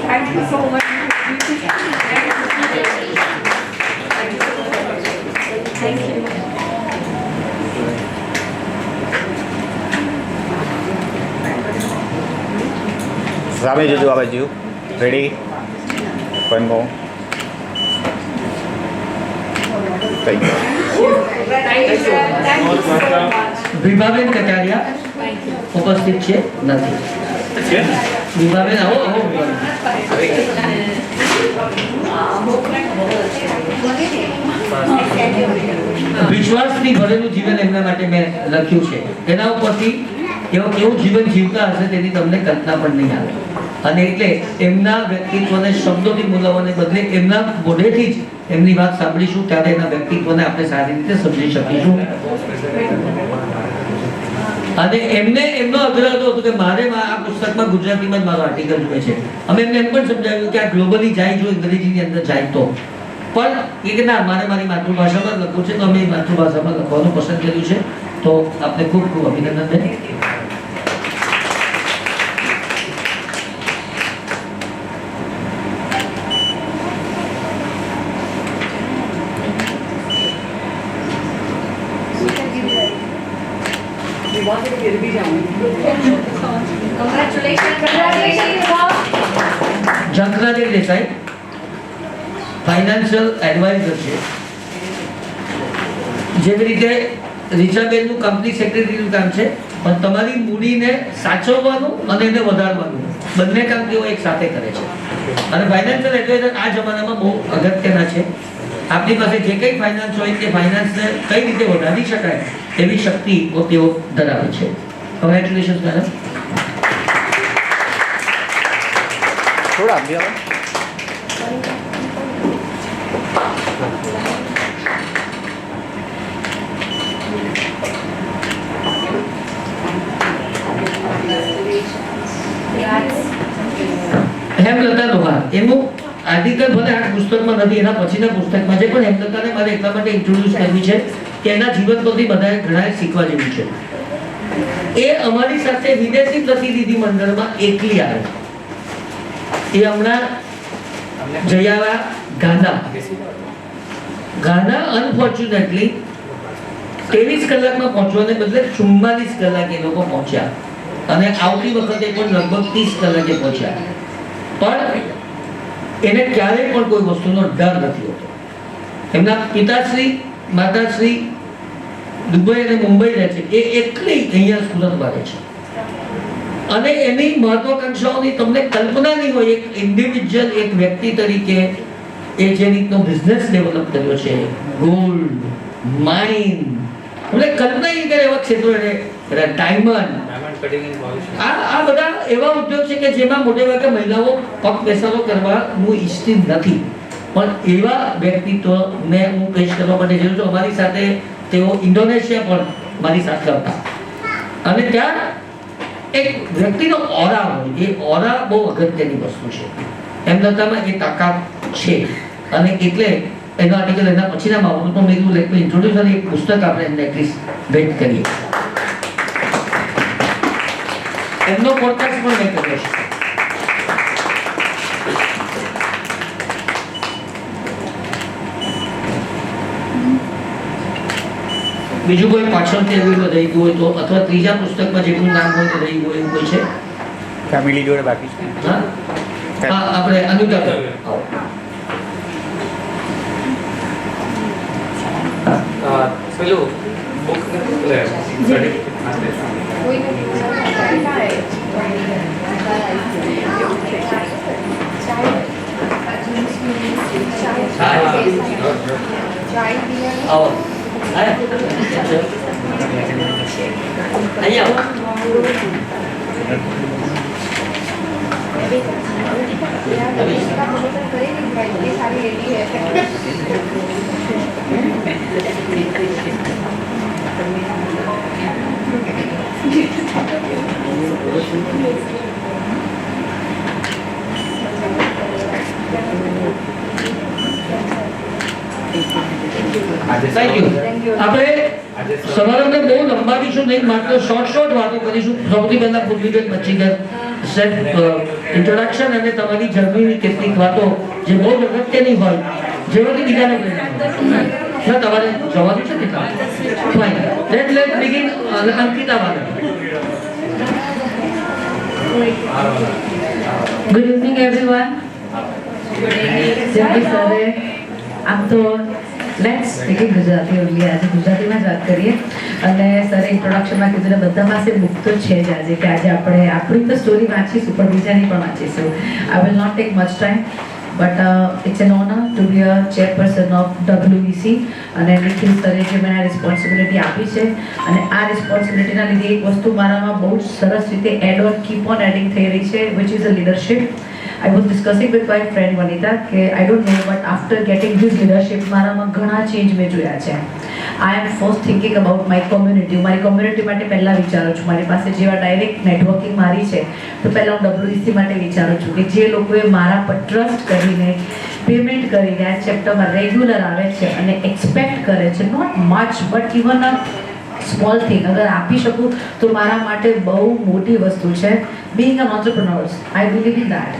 Thank you so much. Thank you. સામે જોજો આ બાજુ. Ready? One go. Thank you. Thank you, sir. Thank you so much. Vibhaben Kataria ઉપસ્થિત છે નથી. વિભાબેન આવો આવો. વિશ્વાસથી ભરેલું જીવન એમના માટે મેં લખ્યું છે. એના ઉપરથી કેવું જીવન જીવતા હશે તેની તમને કલ્પના પણ નહીં આવે. અને એટલે એમના વ્યક્તિત્વને શબ્દોથી બોલાવવાને બદલે એમના મોઢેથી જ એમની વાત સાંભળીશું ત્યારે એના વ્યક્તિત્વને આપણે સારી રીતે સમજી શકીશું. અને એમને એમનો આગ્રહ હતો કે મારે આ પુસ્તકમાં ગુજરાતીમાં જ મારો આર્ટિકલ જોઈએ છે. અમે એમને એમ પણ સમજાવ્યું કે આ ગ્લોબલી જાય જો અંગ્રેજીની અંદર જાય તો. પણ એ કે ના મારે મારી માતૃભાષામાં લખવું છે તો અમે માતૃભાષામાં લખવાનું પસંદ કર્યું છે. તો આપને ખૂબ ખૂબ અભિનંદન છે. જંકરાદેવ દેસાઈ ફાઇનાન્શિયલ એડવાઇઝર છે. જેવી રીતે રીચાબેનનું કંપની સેક્રેટરીનું કામ છે, પણ તમારી મૂડીને સાચવવાનું અને એને વધારવાનું બંને કામ તેઓ એક સાથે કરે છે. અને ફાઇનાન્શિયલ એડવાઇઝર આ જમાનામાં બહુ અગત્યના છે. આપણી પાસે જે કંઈ ફાઇનાન્સ હોય તે ફાઇનાન્સને કઈ રીતે વધારી શકાય એવી શક્તિ તેઓ ધરાવે છે. Congratulations madam. થોડા અભ્યાસ. હેમલતા લોહાર એનું આર્ટિકલ ભલે આ પુસ્તકમાં નથી, એના પછીના પુસ્તકમાં છે, પણ હેમલતાને મારે એટલા માટે ઇન્ટ્રોડ્યુસ કરવી છે કે એના જીવન પરથી બધાએ ઘણા શીખવા જેવું છે. એ અમારી સાથે વિદેશી પ્રતિનિધિ મંડળમાં એકલી આવે. એ હમણાં જયાવા ગાના અનફોર્ચ્યુનેટલી 23 કલાકમાં પહોંચવાને બદલે 44 કલાકે એ લોકો પહોંચ્યા અને આવતી વખતે પણ લગભગ 30 કલાકે પહોંચ્યા. પણ એને ક્યારેય પણ કોઈ વસ્તુનો ડર નથી હોતો. એમના પિતાશ્રી માતાશ્રી દુબઈ અને મુંબઈ રહે છે, એ એકલી અહીંયા સુરતમાં રહે છે અને એની મહત્વાકાંક્ષાઓની તમને કલ્પના નહીં હોય. એક ઇન્ડિવિજ્યુઅલ એક વ્યક્તિ તરીકે એ જે રીતનો બિઝનેસ ડેવલપ કર્યો છે, ગોલ્ડ માઇન, એટલે કલ્પના નહીં કરે એવા ક્ષેત્રો એને ડાયમંડ, આ બધા એવા ઉદ્યોગ છે કે જેમાં મોટે ભાગે મહિલાઓ પગ બેસાડો કરવાનું ઈચ્છતી નથી. પણ એવા વ્યક્તિત્વને હું પેશ કરવા માટે જઉં છું. અમારી સાથે તેઓ ઇન્ડોનેશિયા પણ મારી સાથે હતા અને ત્યાં એક વ્યક્તિનો ઓરા હોય, એ ઓરા બહુ અગત્યની વસ્તુ છે. એમનામાં એ તાકાત છે અને એટલે એનો આર્ટિકલ એના પછીના બાબતમાં મેં કીધું લેટ મી ઇન્ટ્રોડ્યુસ અને એક પુસ્તક આપણે એમને એટલીસ્ટ ભેટ કરીએ. એમનો પોડકાસ્ટ પણ મેં કર્યો છે. બીજું કોઈ પાછળથી એવું રહી ગયું હોય તો, અથવા ત્રીજા પુસ્તકમાં જેટલું નામ હોય તો રહી ગયું એવું કોઈ છે? ફેમિલી જોડે બાકી છે. હા આપણે અનુતા પેલું બુક આવો અહીંયા થેન્ક યુ. આપણે સમારંભને બહુ લંબાવીશું નહીં, માત્ર શોર્ટ વાતો કરીશું. સૌથી પહેલા પૂર્વીબેન મચ્છીકર સેલ્ફ ઇન્ટ્રોડક્શન અને તમારી જર્નીની કેટલીક વાતો જે બહુ અગત્યની હોય, જેમાંથી બીજાને પ્રેરણા ના તમારે જવાનું છે ને ફાઇન. Late begin. અંકિતા વાળા. Good evening everyone. જેમ કે સરે આમ તો લેટ્સ સ્પીક ગુજરાતી ઓનલી, આજે ગુજરાતીમાં જ વાત કરીએ. અને સરે ઇન્ટ્રોડક્શનમાં કીધું ને બધા પાસે બુક તો છે જ આજે, કે આજે આપણે આપણી તો સ્ટોરી વાંચીશું પણ બીજાની પણ વાંચીશું. I will not take much time but it's an honour to be a chairperson of WEC. અને નિખિલ સરે જે મને આ રિસ્પોન્સિબિલિટી આપી છે અને આ રિસ્પોન્સિબિલિટીના લીધે એક વસ્તુ મારામાં બહુ જ સરસ રીતે add on keep on adding થઈ રહી છે, which is a leadership. I was discussing with my friend Vanita કે I don't know but after getting this leadership મારામાં ઘણા ચેન્જ મેં જોયા છે. I am first thinking about my community. મારી કોમ્યુનિટી માટે પહેલાં વિચારું છું. મારી પાસે જેવા ડાયરેક્ટ નેટવર્કિંગ મારી છે તો પહેલાં હું WEC માટે વિચારું છું કે જે લોકોએ મારા પર ટ્રસ્ટ કરીને પેમેન્ટ કરીને આ ચેપ્ટરમાં રેગ્યુલર આવે છે અને એક્સપેક્ટ કરે છે, not much but even a small thing અગર આપી શકું તો મારા માટે બહુ મોટી વસ્તુ છે. Being an entrepreneurs, I believe in that.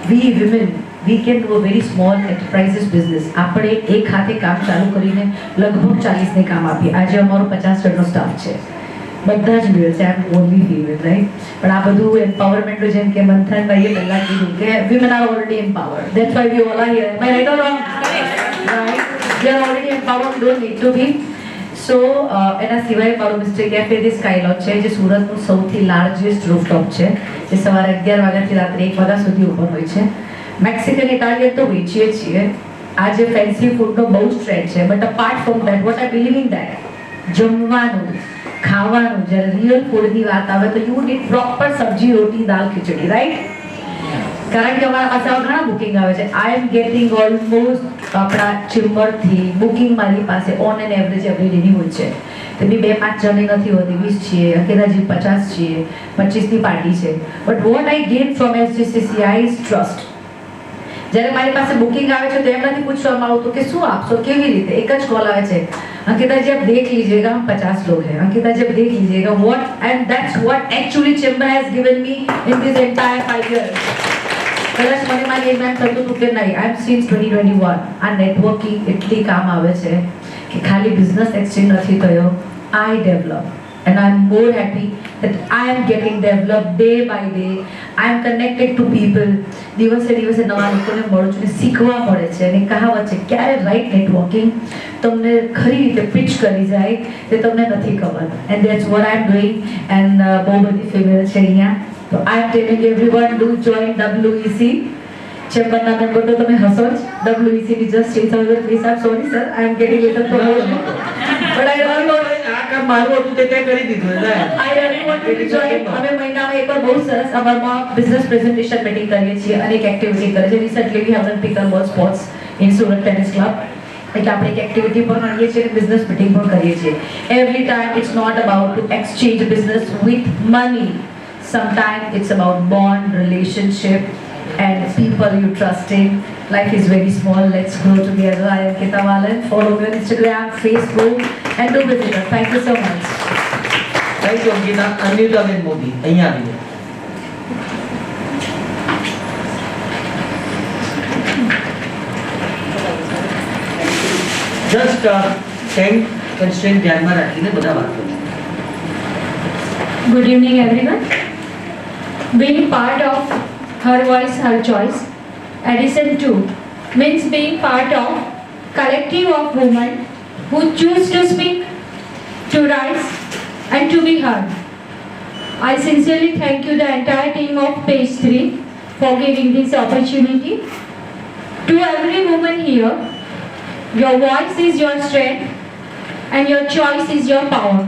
We women, we can do a very small enterprises business. આપણે એક હાથે કામ ચાલુ કરીને લગભગ 40 ને કામ આપીએ. આજે અમારો 50 જણનો સ્ટાફ છે, બધા જ મેલ છે. I M only female right. પણ આ બધું એમ્પાવરમેન્ટનું જેમ કે મંથનભાઈએ પહેલાં કીધું કે women are already empowered. That's why we all are here. Am I right or wrong? Right. We are already empowered, don't need to be. સો એના સિવાય મારો મિસ્ટર કેફે ધી સ્કાયલોક છે, જે સુરતનું સૌથી લાર્જેસ્ટ રૂફટોપ છે, જે સવારે 11 વાગ્યાથી રાત્રે 1 વાગ્યા સુધી ઓપન હોય છે. મેક્સિકન ઇટાલિયન તો વેચીએ છીએ. આ જે ફેન્સી ફૂડનો બહુ જ ટ્રેન્ડ છે, but apart from that what I believe in that, જમવાનું ખાવાનું જ્યારે રિયલ ફૂડની વાત આવે તો યુ નીડ પ્રોપર સબ્જી રોટી દાલ ખીચડી રાઈટ. કારણ કે અમારા પાસે આવા ઘણા બુકિંગ આવે છે. આઈ એમ ગેટિંગ ઓલમોસ્ટ આપણા ચેમ્બરથી બુકિંગ મારી પાસે ઓન એન એવરેજ એવરી ડેની હોય છે. તો બી 2-5 જણની નથી હોતી, 20 છીએ, અંકિતાજી 50 છીએ, 25ની પાર્ટી છે. But what I get from SGCCI is trust. જ્યારે મારી પાસે બુકિંગ આવે છે તો એમ નથી પૂછવામાં આવતું કે શું આપશો, કેવી રીતે. એક જ કોલ આવે છે, अंकिता जी आप देख लीजिएगा हम 50 लोग हैं, अंकिता जी आप देख लीजिएगा what, and that's what actually Chamber has given me in this entire 5 years. કદાચ મને મારી એક મેમ થતું હતું કે નહીં, આઈ એમ સિન્સ 2021 આ નેટવર્કિંગ એટલી કામ આવે છે કે ખાલી બિઝનેસ એક્સચેન્જ નથી થયો, આઈ develop and I'm more happy that I am getting developed day by day. I am connected to people. દિવસે દિવસે નવા લોકોને મળું છું, શીખવા મળે છે. અને કહાવત છે ક્યારે રાઈટ નેટવર્કિંગ તમને ખરી રીતે પિચ કરી જાય તે તમને નથી ખબર. And that's what I'm doing. And બહુ બધી ફેવર છે અહીંયા. તો I am telling everyone do join WEC. ચેમ્બરના મેમ્બર તો તમે હસો જ. WEC ની just 3000 please. I'm sorry sir, I am getting little promotion. But I don't know. આ કામ મારું હતું તે તે કરી દીધું એટલે I really want to join. અમે મહિનામાં એકવાર બહુ સરસ અમારમાં બિઝનેસ પ્રેઝન્ટેશન મીટિંગ કરીએ છીએ અને એક એક્ટિવિટી કરે છે. Recently we have run pickleball sports in Surat tennis club. એટલે આપણે એક એક્ટિવિટી પણ કરીએ છીએ અને બિઝનેસ મીટિંગ પણ કરીએ છીએ. Every time it's not about to exchange business with money. Sometimes it's about bond, relationship and people you trust in. Life is very small. Let's grow together. I am Kita Walan. Follow me on Instagram, Facebook and do visit us. Thank you so much. Thank you Ankita. Anitaben Modi અહીંયા આવી જાઓ. Just 10 constraint ધ્યાનમાં રાખીને બધા વાત કરજો. Good evening, everyone. Being part of Her Voice, Her Choice, Edition 2 means being part of collective of women who choose to speak, to rise, and to be heard. I sincerely thank you, the entire team of Page 3, for giving this opportunity. To every woman here, your voice is your strength, and your choice is your power.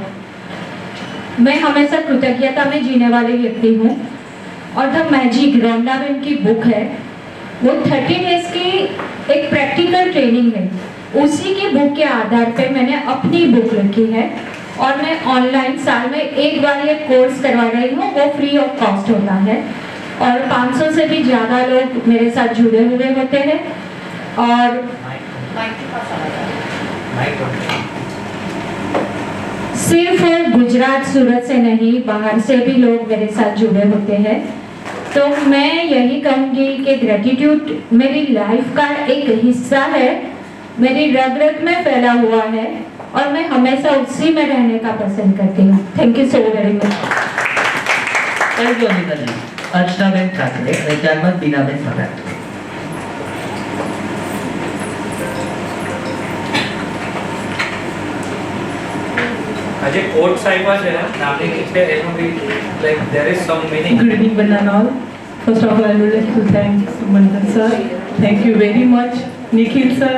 मैं हमेशा कृतज्ञता में जीने वाली व्यक्ति हूँ और the magic रोंडाबेन की बुक है, वो 30 डेज की एक प्रैक्टिकल ट्रेनिंग है. उसी की बुक के आधार पे मैंने अपनी बुक लिखी है और मैं ऑनलाइन साल में एक बार ये कोर्स करवा रही हूँ. वो फ्री ऑफ कॉस्ट होता है और 500 से भी ज़्यादा लोग मेरे साथ जुड़े हुए होते हैं. और सिर्फ गुजरात सूरत से नहीं, बाहर से भी लोग मेरे साथ जुड़े होते हैं. तो मैं यही कहूँगी कि ग्रेटिट्यूड मेरी लाइफ का एक हिस्सा है, मेरी रग रग में फैला हुआ है और मैं हमेशा उसी में रहने का पसंद करती हूँ. Thank you so very much. Thank you Anitaji. Archanaben Thackeray અને ત્યારબાદ બીનાબેન ભગત. આજે કોટ્સ આપ્યા છે નામની છે એનું be like there is some meaning. Good evening, Bananal. First of all, I would like to thank Manthan sir. Thank you very much. Nikhil sir,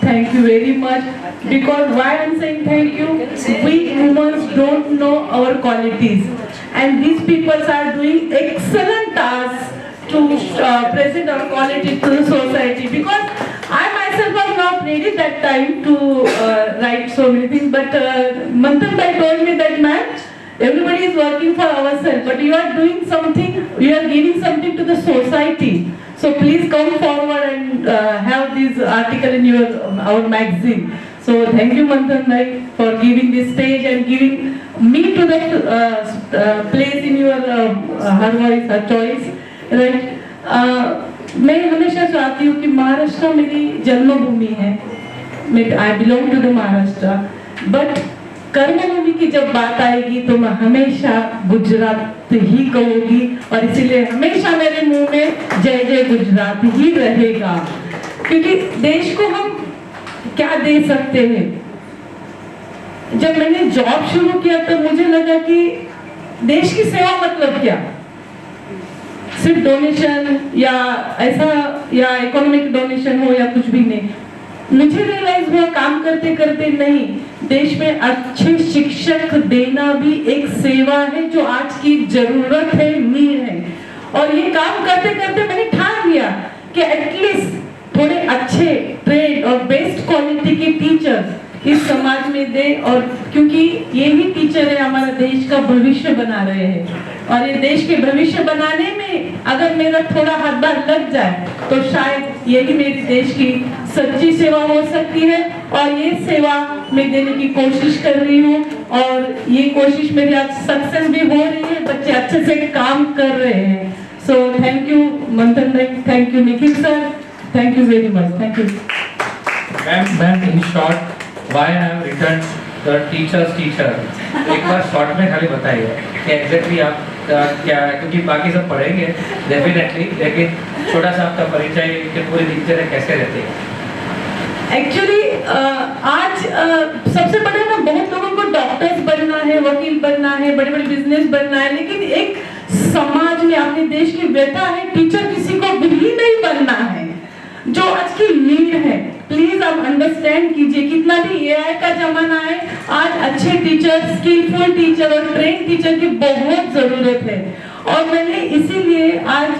thank you very much. Because why I'm saying thank you? We women don't know our qualities. And these people are doing excellent tasks to present our qualities to the society. Because I myself was not ready that time to write so many things. But Manthan bhai told me that, ma'am, everybody is working for ourselves, but you are doing something, you are giving something to the society. So please come forward and have this article in our magazine. So thank you, Manthan bhai, for giving this stage and giving me to that place in your Her Voice, Her Choice. Right? मैं हमेशा चाहती हूँ कि महाराष्ट्र मेरी जन्मभूमि है. I belong to the Maharashtra, but कर्मभूमि की जब बात आएगी तो मैं हमेशा गुजरात ही कहूंगी और इसीलिए हमेशा मेरे मुंह में जय जय गुजरात ही रहेगा. क्योंकि देश को हम क्या दे सकते हैं. जब मैंने जॉब शुरू किया तो मुझे लगा कि देश की सेवा मतलब क्या, सिर्फ डोनेशन या ऐसा या इकोनॉमिक डोनेशन हो या कुछ भी नहीं. मुझे रियलाइज हुआ काम करते करते नहीं, देश में अच्छे शिक्षक देना भी एक सेवा है जो आज की जरूरत है, नीड है. और ये काम करते करते मैंने ठान लिया कि एटलीस्ट थोड़े अच्छे ट्रेन और बेस्ट क्वालिटी के टीचर्स इस समाज में दे. और क्योंकि यही टीचर है हमारा देश का भविष्य बना रहे हैं और ये देश के भविष्य बनाने में अगर मेरा थोड़ा हाथ लग जाए तो शायद यही मेरी देश की सच्ची सेवा हो सकती है. और ये सेवा मैं देने की कोशिश कर रही हूँ और ये कोशिश मेरी आज सक्सेस भी हो रही है. बच्चे अच्छे से काम कर रहे हैं. So thank you, Manthan bhai. Thank you, Nikhil sir. Thank you very much. Thank you. Ma'am in short why I have written the teachers teacher, एक बार शॉर्ट में खाली बताइए कि एग्जैक्टली आप क्या, क्योंकि बाकी सब पढ़ेंगे डेफिनेटली, लेकिन छोटा सा आपका परिचय कि पूरी दिनचर्या कैसे रहती है। एक्चुअली आज सबसे बड़ा ना, बहुत लोगों को डॉक्टर्स बनना है, वकील बनना है, बड़े बड़े बिजनेस बनना है, लेकिन एक समाज में अपने देश की व्यथा है, टीचर किसी को भी नहीं बनना है, जो आज की नीड है। प्लीज आप अंडरस्टैंड कीजिए, कितना भी एआई का जमाना है, आज अच्छे टीचर, स्किलफुल टीचर और ट्रेन टीचर की बहुत जरूरत है। और मैंने इसीलिए आज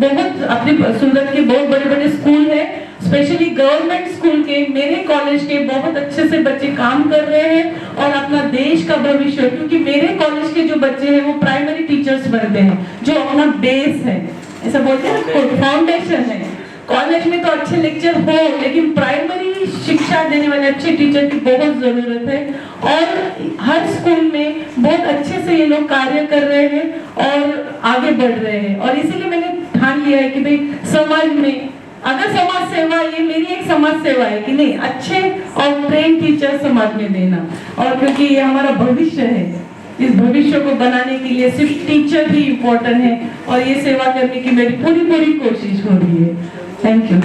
बहुत अपने सूरत के बहुत बड़े बड़े स्कूल है, स्पेशली गवर्नमेंट स्कूल के, मेरे कॉलेज के बहुत अच्छे से बच्चे काम कर रहे हैं और अपना देश का भविष्य, क्योंकि मेरे कॉलेज के जो बच्चे हैं वो प्राइमरी टीचर्स बनते हैं, जो अपना बेस है, ऐसा बोलते हैं ना, फाउंडेशन है। कॉलेज में तो अच्छे लेक्चर हो, लेकिन प्राइमरी शिक्षा देने वाले अच्छे टीचर की बहुत जरूरत है और हर स्कूल में बहुत अच्छे से ये लोग कार्य कर रहे हैं और आगे बढ़ रहे हैं। और इसीलिए मैंने ठान लिया है कि भाई समाज में, अगर समाज सेवा, ये मेरी एक समाज सेवा है कि नहीं, अच्छे और ट्रेन टीचर समाज में देना, और क्योंकि ये हमारा भविष्य है, इस भविष्य को बनाने के लिए सिर्फ टीचर ही इम्पोर्टेंट है और ये सेवा करने की मेरी पूरी कोशिश हो रही है। Thank you.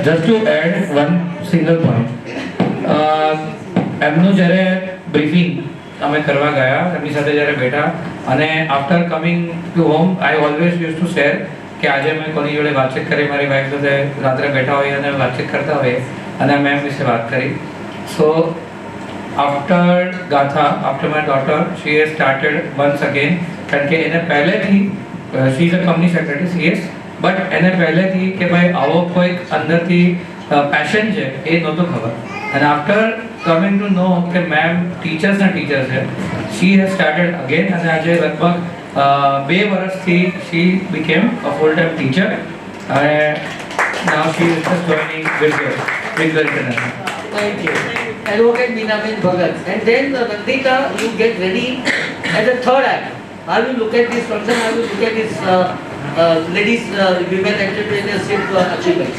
Just to add one single point, એમનું જ્યારે બ્રીફિંગ અમે કરવા ગયા, એમની સાથે જ્યારે બેઠા અને after coming to home I always use to share કે આજે મેં કોની જોડે વાતચીત કરી, મારી વાઈફ સાથે રાત્રે બેઠા હોઈએ અને વાતચીત કરતા હોઈએ અને મેમ વિશે વાત કરી. So after Gatha, after my daughter, she has started once again, કારણ કે એને પહેલેથી she is a company secretary CS, but એને પહેલેથી કે ભાઈ આવો કોઈક અંદરથી પેશન છે એ નહોતું ખબર, અને આફ્ટર કમિંગ ટુ નો કે મેમ ટીચર્સના ટીચર છે, શી હેઝ સ્ટાર્ટેડ અગેન, અને આજે લગભગ 2 વર્ષથી she became a full time teacher અને now she is just joining with international. Thank you. Advocate Binaben Bhagat. And then Nandita, you get ready as a third act. How you look at this function? How you look at this ladies, women entrepreneurship achievements?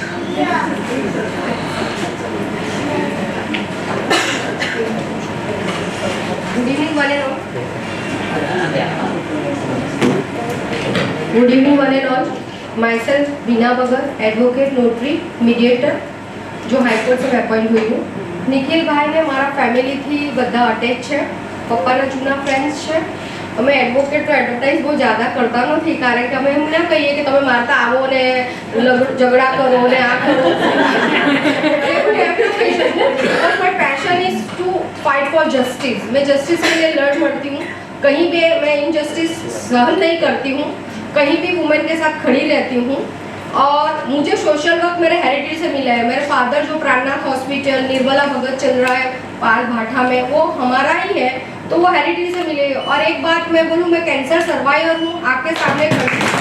Good evening, one and all. Good evening, one and all. Myself, Beena Bhagat, advocate, notary, mediator, जो high court से appoint हुई हूँ. નિખિલ ભાઈને મારા ફેમિલીથી બધા attach છે, પપ્પાના જૂના ફ્રેન્ડ્સ છે. અમે એડવોકેટ તો એડવર્ટાઇઝ બહુ જ્યાદા કરતા નથી, કારણ કે અમે એમ ના કહીએ કે તમે મારતા આવો ને ઝઘડા કરો ને આ કરો. My passion is to fight for justice. मैं जस्टिस के लिए लड़ पड़ती हूँ, कहीं भी मैं इनजस्टिस सहन नहीं करती हूँ, कहीं भी वुमेन के साथ खड़ी रहती हूँ. और मुझे सोशल वर्क मेरे हेरिटेज से मिला है. मेरे फादर जो प्राणनाथ हॉस्पिटल निर्मला भगत चंद्रा पाल भाठा में, वो हमारा ही है, तो वो हेरिटेज से मिले. और एक बात मैं बोलूँ, मैं कैंसर सर्वाइवर हूँ, आपके सामने खड़ी हूँ.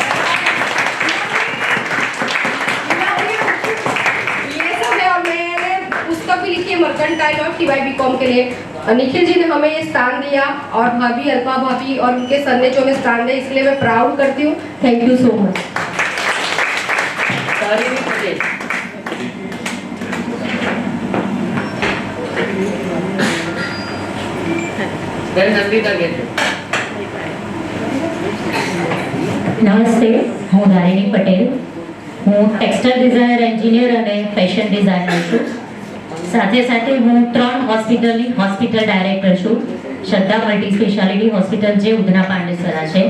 ये सब है. और मैंने पुस्तक भी लिखी है मर्केंटाइल और TYBCom के लिए. निखिल जी ने हमें ये स्थान दिया, और भाभी अल्पा भाभी और उनके सर ने जो हमें स्थान दिया, इसलिए मैं प्राउड करती हूँ. Thank you so much. Tarini Patel. Then Nandita get it. નમસ્તે, હું ધારિણી પટેલ. હું ટેક્સટાઇલ ડિઝાઇનર, એન્જિનિયર અને ફેશન ડિઝાઇનર છું. સાથે સાથે હું 3 હોસ્પિટલની હોસ્પિટલ ડાયરેક્ટર છું. શ્રદ્ધા મલ્ટી સ્પેશિયાલિટી હોસ્પિટલ જે ઉધના પાંડેસરા છે.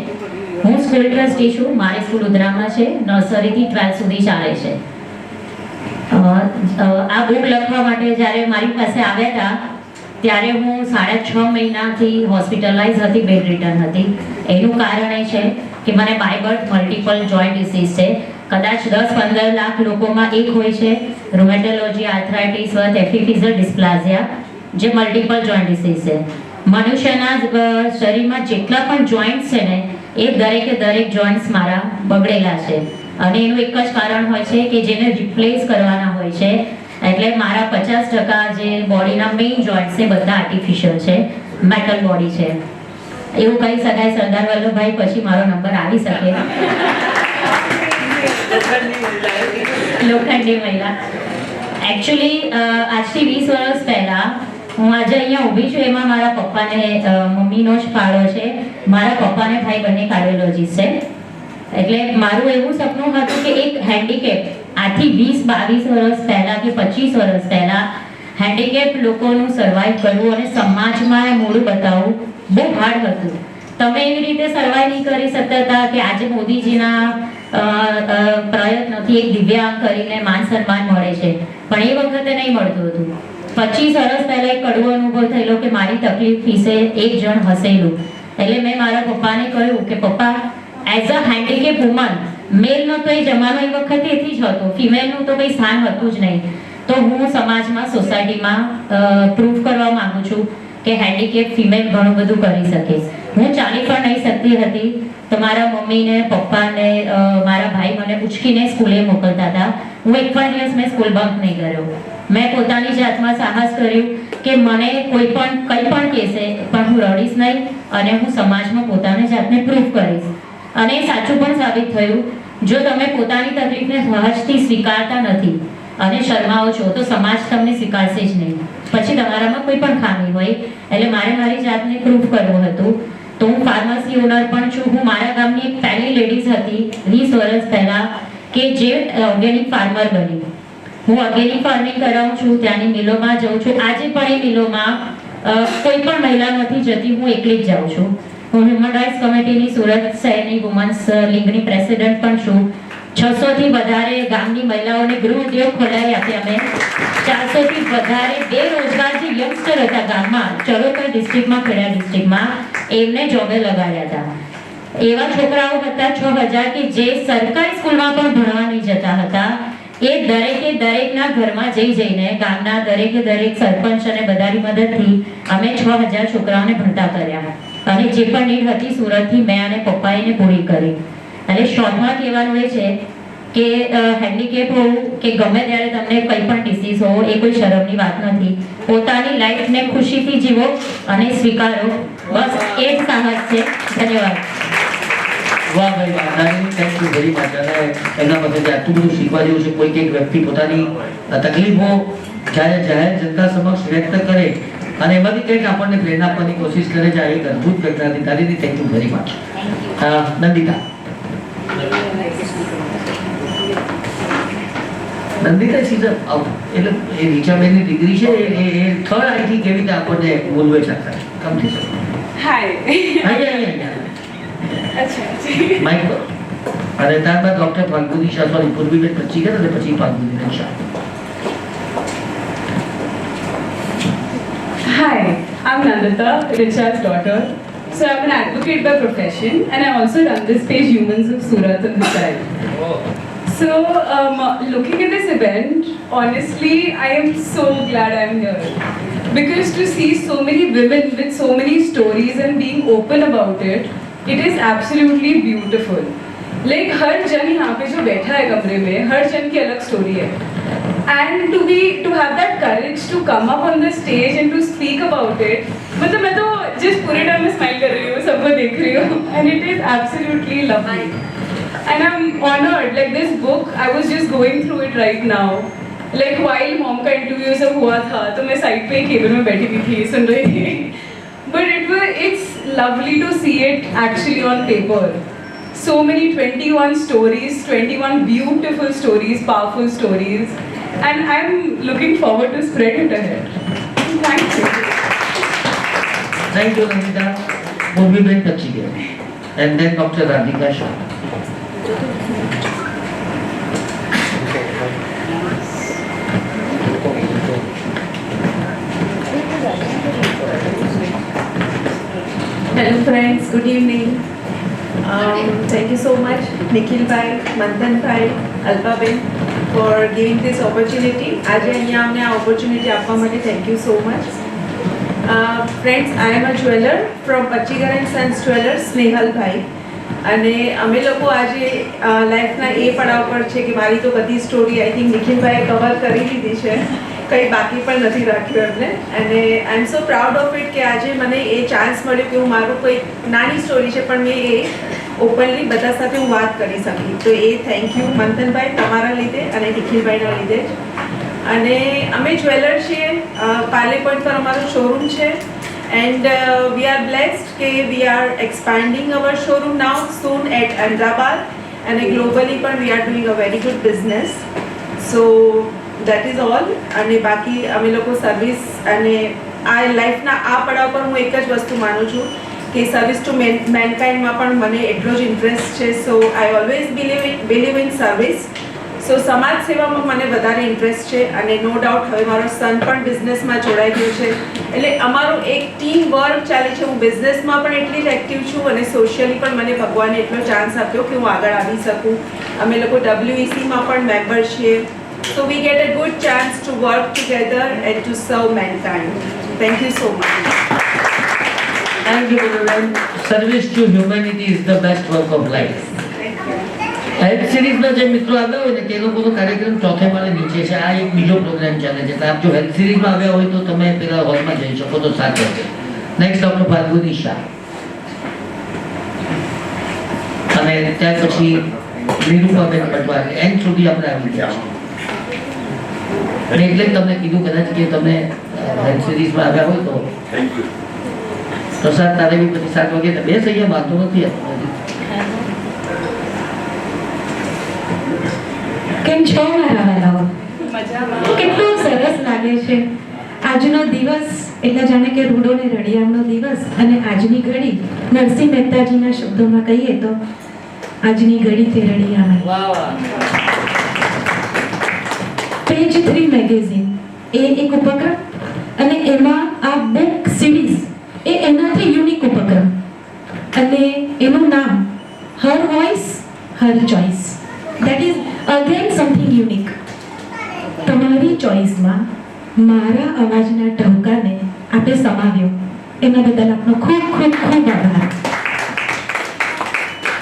હું સ્કૂલ ટ્રસ્ટી છું. મારી સ્કૂલ ઉધનામાં છે, નર્સરીથી 12th સુધી ચાલે છે. આ બુક લખવા માટે જ્યારે મારી પાસે આવ્યા હતા, ત્યારે હું 6.5 મહિનાથી હોસ્પિટલાઇઝ હતી, બેડ રિટર્ન હતી. એનું કારણ એ છે કે મને by birth multiple joint disease છે. કદાચ 10-15 લાખ લોકોમાં એક હોય છે રૂમેટોલોજી, આર્થરાઇટિસ, એપિફિઝલ ડિસ્પ્લાઝિયા, જે મલ્ટિપલ જોઈન્ટ ડિસીઝ છે. મનુષ્યના શરીરમાં જેટલા પણ જોઈન્ટ્સ છે ને, એ દરેક જોઈન્ટ્સ મારા બગડેલા છે. અને એનું એક જ કારણ હોય છે કે જેને રિપ્લેસ કરવાના હોય છે. એટલે મારા 50% જે બોડીના મેઇન જોઈન્ટ્સ છે બધા આર્ટિફિશિયલ છે, મેટલ બોડી છે. એવું કહી શકાય સરદાર વલ્લભભાઈ પછી મારો નંબર આવી શકે. લોખંડી મહિલા. એકચ્યુઅલી આજથી 20 વર્ષ પહેલા હું આજે અહીંયા ઊભી છું એમાં મારા પપ્પાને મમ્મીનો જ ફાળો છે. મારા પપ્પાને ભાઈ બંને કાર્ડિયોલોજીસ્ટ છે. એટલે મારું એવું સપનું હતું કે એક હેન્ડીકેપ આથી 20-22 વર્ષ પહેલા કે 25 વર્ષ પહેલા હેન્ડીકેપ લોકોનું સર્વાઈવ કરવું અને સમાજમાં મોડું બતાવવું બહુ હાર્ડ હતું. તમે એવી રીતે સર્વાઈવ નહીં કરી શકતા હતા કે આજે મોદીજીના પ્રયત્નથી એક દિવ્યાંગ કરીને માન સન્માન મળે છે, પણ એ વખતે નહીં મળતું હતું. 25 વર્ષ પહેલા એક કડવો અનુભવ થયેલો કે મારી તકલીફ વિશે એક જણ હસેલું. એટલે મેં મારા પપ્પાને કહ્યું કે પપ્પા, એઝ અ હેન્ડીકેપ વુમન, મેલનો તો એ જમાનો એ વખતે એથી જ હતો, ફિમેલનું તો કંઈ સ્થાન હતું જ નહીં. તો હું સમાજમાં, સોસાયટીમાં પ્રૂફ કરવા માંગુ છું કે હેન્ડીકેપ ફિમેલ ઘણું બધું કરી શકે. હું ચાલી પણ નહીં શકતી હતી તો મારા મમ્મીને, પપ્પાને, મારા ભાઈ મને ઉચકીને સ્કૂલે મોકલતા હતા. હું એક પણ દિવસ મેં સ્કૂલ બંક નહીં કર્યો. મેં પોતાની જાતમાં સાહસ કર્યું કે મને કોઈ પણ કંઈ પણ કહેશે પણ હું રડીશ નહીં અને હું સમાજમાં પોતાની જાતને પ્રૂફ કરીશ. અને એ સાચું પણ સાબિત થયું. જો તમે પોતાની તકલીફને સહજથી સ્વીકારતા નથી અને શરમાઓ છો તો સમાજ તમને સ્વીકારશે જ નહીં. પછી તમારામાં કોઈ પણ ખામી હોય. એટલે મારે મારી જાતને પ્રૂફ કરવું હતું. તો હું ફાર્મસી ઓનર પણ છું. હું મારા ગામની એક પહેલી લેડીઝ હતી 20 વર્ષ પહેલા કે જે ઓર્ગેનિક ફાર્મર બની. હું ઓર્ગેનિક ફાર્મિંગ કરાવું છું, ત્યાંની મિલોમાં જાઉં છું. આજે પણ એ મિલોમાં કોઈ પણ મહિલા નથી જતી, હું એકલી જ જાઉં છું. હું હ્યુમન રાઇટ્સ કમિટીની સુરત શહેરની વુમન્સ લીગની પ્રેસિડેન્ટ પણ છું. 600 થી વધારે ગામની મહિલાઓને ગૃહ ઉદ્યોગ ખોલાવી આપ્યા અમે. 400 થી વધારે બેરોજગાર જે યંગસ્ટર હતા ગામમાં, ચરોતર ડિસ્ટ્રિક્ટમાં, ખેડા ડિસ્ટ્રિક્ટમાં, એમને જોબે લગાડ્યા હતા. એવા છોકરાઓ હતા 6000 કે જે સરકારી સ્કૂલમાં પણ ભણવા નહીં જતા હતા. એ દરેકના ઘરમાં જઈને ગામના દરેક સરપંચ અને બધાની મદદથી અમે 6000 છોકરાઓને ભણતા કર્યા. અને જે પણ નીડ હતી સુરતથી મેં અને પપ્પાએ એને પૂરી કરી. અને શોર્ટમાં કહેવાનું એ છે કે હેન્ડીકેપ હોવું કે ગમે ત્યારે તમને કંઈ પણ ડિસીઝ હોવો એ કોઈ શરમની વાત નથી. પોતાની લાઈફને ખુશીથી જીવો અને સ્વીકારો, બસ એ જ સાહસ છે. ધન્યવાદ. વાહ ભાઈ વાહ, થેન્ક યુ વેરી મચ. અને એમના પાસેથી આટલું બધું શીખવા જેવું છે. કોઈક એક વ્યક્તિ પોતાની તકલીફો જ્યારે જાહેર જનતા સમક્ષ વ્યક્ત કરે અને એમાંથી કંઈક આપણને પ્રેરણા આપવાની કોશિશ કરે છે, આ એક અદ્ભુત ઘટના હતી. તારીથી thank you very much. Nandita. Nandita is એટલે એ રીચાબેનની ડિગ્રી છે એ થર્ડ આઈથી કેવી રીતે આપણને બોલવે છે. કમથી સર. હાય. માઇક પર. અને ત્યારબાદ ડોક્ટર ફાલ્ગુની શાહ, સોરી પૂર્વીબેન પચીગર અને પછી Falguni Shah. Hi, I'm Nandita, Richard's daughter. So I'm an advocate by profession and I also run this page Humans of Surat on the side. So looking at this event, honestly, I am so glad I'm here. Because to see so many women with so many stories and being open about it, it is absolutely beautiful. Like हर जन यहाँ पे जो बैठा है कमरे में, हर जन की अलग स्टोरी है. And to have that courage to come up on the stage and to speak about it, मतलब मैं तो जिस पूरे टाइम में स्माइल कर रही हूँ, सबको देख रही हूँ, and it is absolutely lovely. And I'm honored. Like this book, I was just going through it right now. Like while mom का interview सब हुआ था, तो मैं साइड पे केबिन में बैठी हुई थी, सुन रही थी. But it's lovely to see it actually on paper. So many 21 stories, 21 beautiful stories, powerful stories. And I'm looking forward to spread it ahead. Thank you. Thank you, Nandita. Purviben Pachigir. And then Dr. Radhika Shah. Hello friends, good evening. Thank you so much, Nikhil Bhai, Manthan Bhai, Alpa Ben, for giving this opportunity. આજે અહીંયા અમને આ opportunity આપવા માટે thank you so much. Friends, I am a jeweler from Pachigar and Sons Jewelers, Snehal Bhai. અને અમે લોકો આજે લાઈફના એ પડાવ પર છે કે મારી તો બધી સ્ટોરી આઈ થિંક નિખિલભાઈએ કવર કરી લીધી છે, કંઈ બાકી પણ નથી રાખ્યું એમને. અને I M so proud of it કે આજે મને એ ચાન્સ મળ્યો કે હું મારું કોઈ નાની સ્ટોરી છે પણ મેં એ ઓપનલી બધા સાથે હું વાત કરી શકી. તો એ થેન્ક યુ મંથનભાઈ, તમારા લીધે અને નિખિલભાઈના લીધે જ. અને અમે જ્વેલર છીએ, પાર્લે પોઈન્ટ પર અમારું શોરૂમ છે. And we are blessed કે we are expanding our showroom now soon at Ahmedabad, and globally પણ we are doing a very good business. So that is all. અને બાકી અમે લોકો સર્વિસ અને આ લાઈફના આ પડાવ પર હું એક જ વસ્તુ માનું છું કે સર્વિસ ટુ મેનકાઇન્ડમાં પણ મને એટલો જ ઇન્ટરેસ્ટ છે. So I always believe in service. So સમાજ સેવામાં મને વધારે ઇન્ટરેસ્ટ છે. અને નો ડાઉટ હવે મારો સન પણ બિઝનેસમાં જોડાઈ ગયો છે, એટલે અમારો એક ટીમ વર્ક ચાલે છે. હું બિઝનેસમાં પણ એટલી જ એક્ટિવ છું અને સોશિયલી પણ મને ભગવાને એટલો ચાન્સ આપ્યો કે હું આગળ આવી શકું. અમે લોકો WECમાં પણ મેમ્બર છીએ. So we get a good chance to work together and to serve mankind. Thank you so much. Thank you, Gurudev. Service to humanity is the best work of life. Health સિરીઝમાં જે મિત્રો આવ્યા હોય ને તે લોકોનો કાર્યક્રમ ચોથે માળે નીચે છે. આ એક બીજો પ્રોગ્રામ ચાલે છે, એટલે આપ જો હેલ્થ સિરીઝમાં આવ્યા હોય તો તમે પેલા હોલમાં જઈ શકો તો સાથે. નેક્સ્ટ ડોક્ટર ફાલ્ગુની શાહ, અને ત્યાર પછી નિરૂપાબેન પટવાલ. એન્ડ સુધી આપણે આવી ગયા અને એટલે જ તમને કીધું કદાચ કે તમે હેલ્થ સિરીઝમાં આવ્યા હોય તો પ્રસાદ તારે બી પછી 7 વાગે બેસ, અહીંયા વાંધો નથી. કેમ છો મારા વાલાઓ? કેટલું સરસ લાગે છે. આજનો દિવસ એટલે જાણે કે રૂડો ને રડિયામણો દિવસ. અને આજની ઘડી નરસિંહ મહેતાજીના શબ્દોમાં કહીએ તો આજની ઘડી તે રડિયામણ. પેજ 3 મેગેઝિન એ એક ઉપક્રમ, અને એમાં આ બુક સિરીઝ એ એનાથી યુનિક ઉપક્રમ, અને એનું નામ her voice her choice. That is again something unique. તમારી ચોઈસમાં મારા અવાજના ટહુકાને આપણે સમાવ્યો, એના બદલ આપનો ખૂબ ખૂબ ખૂબ આભાર.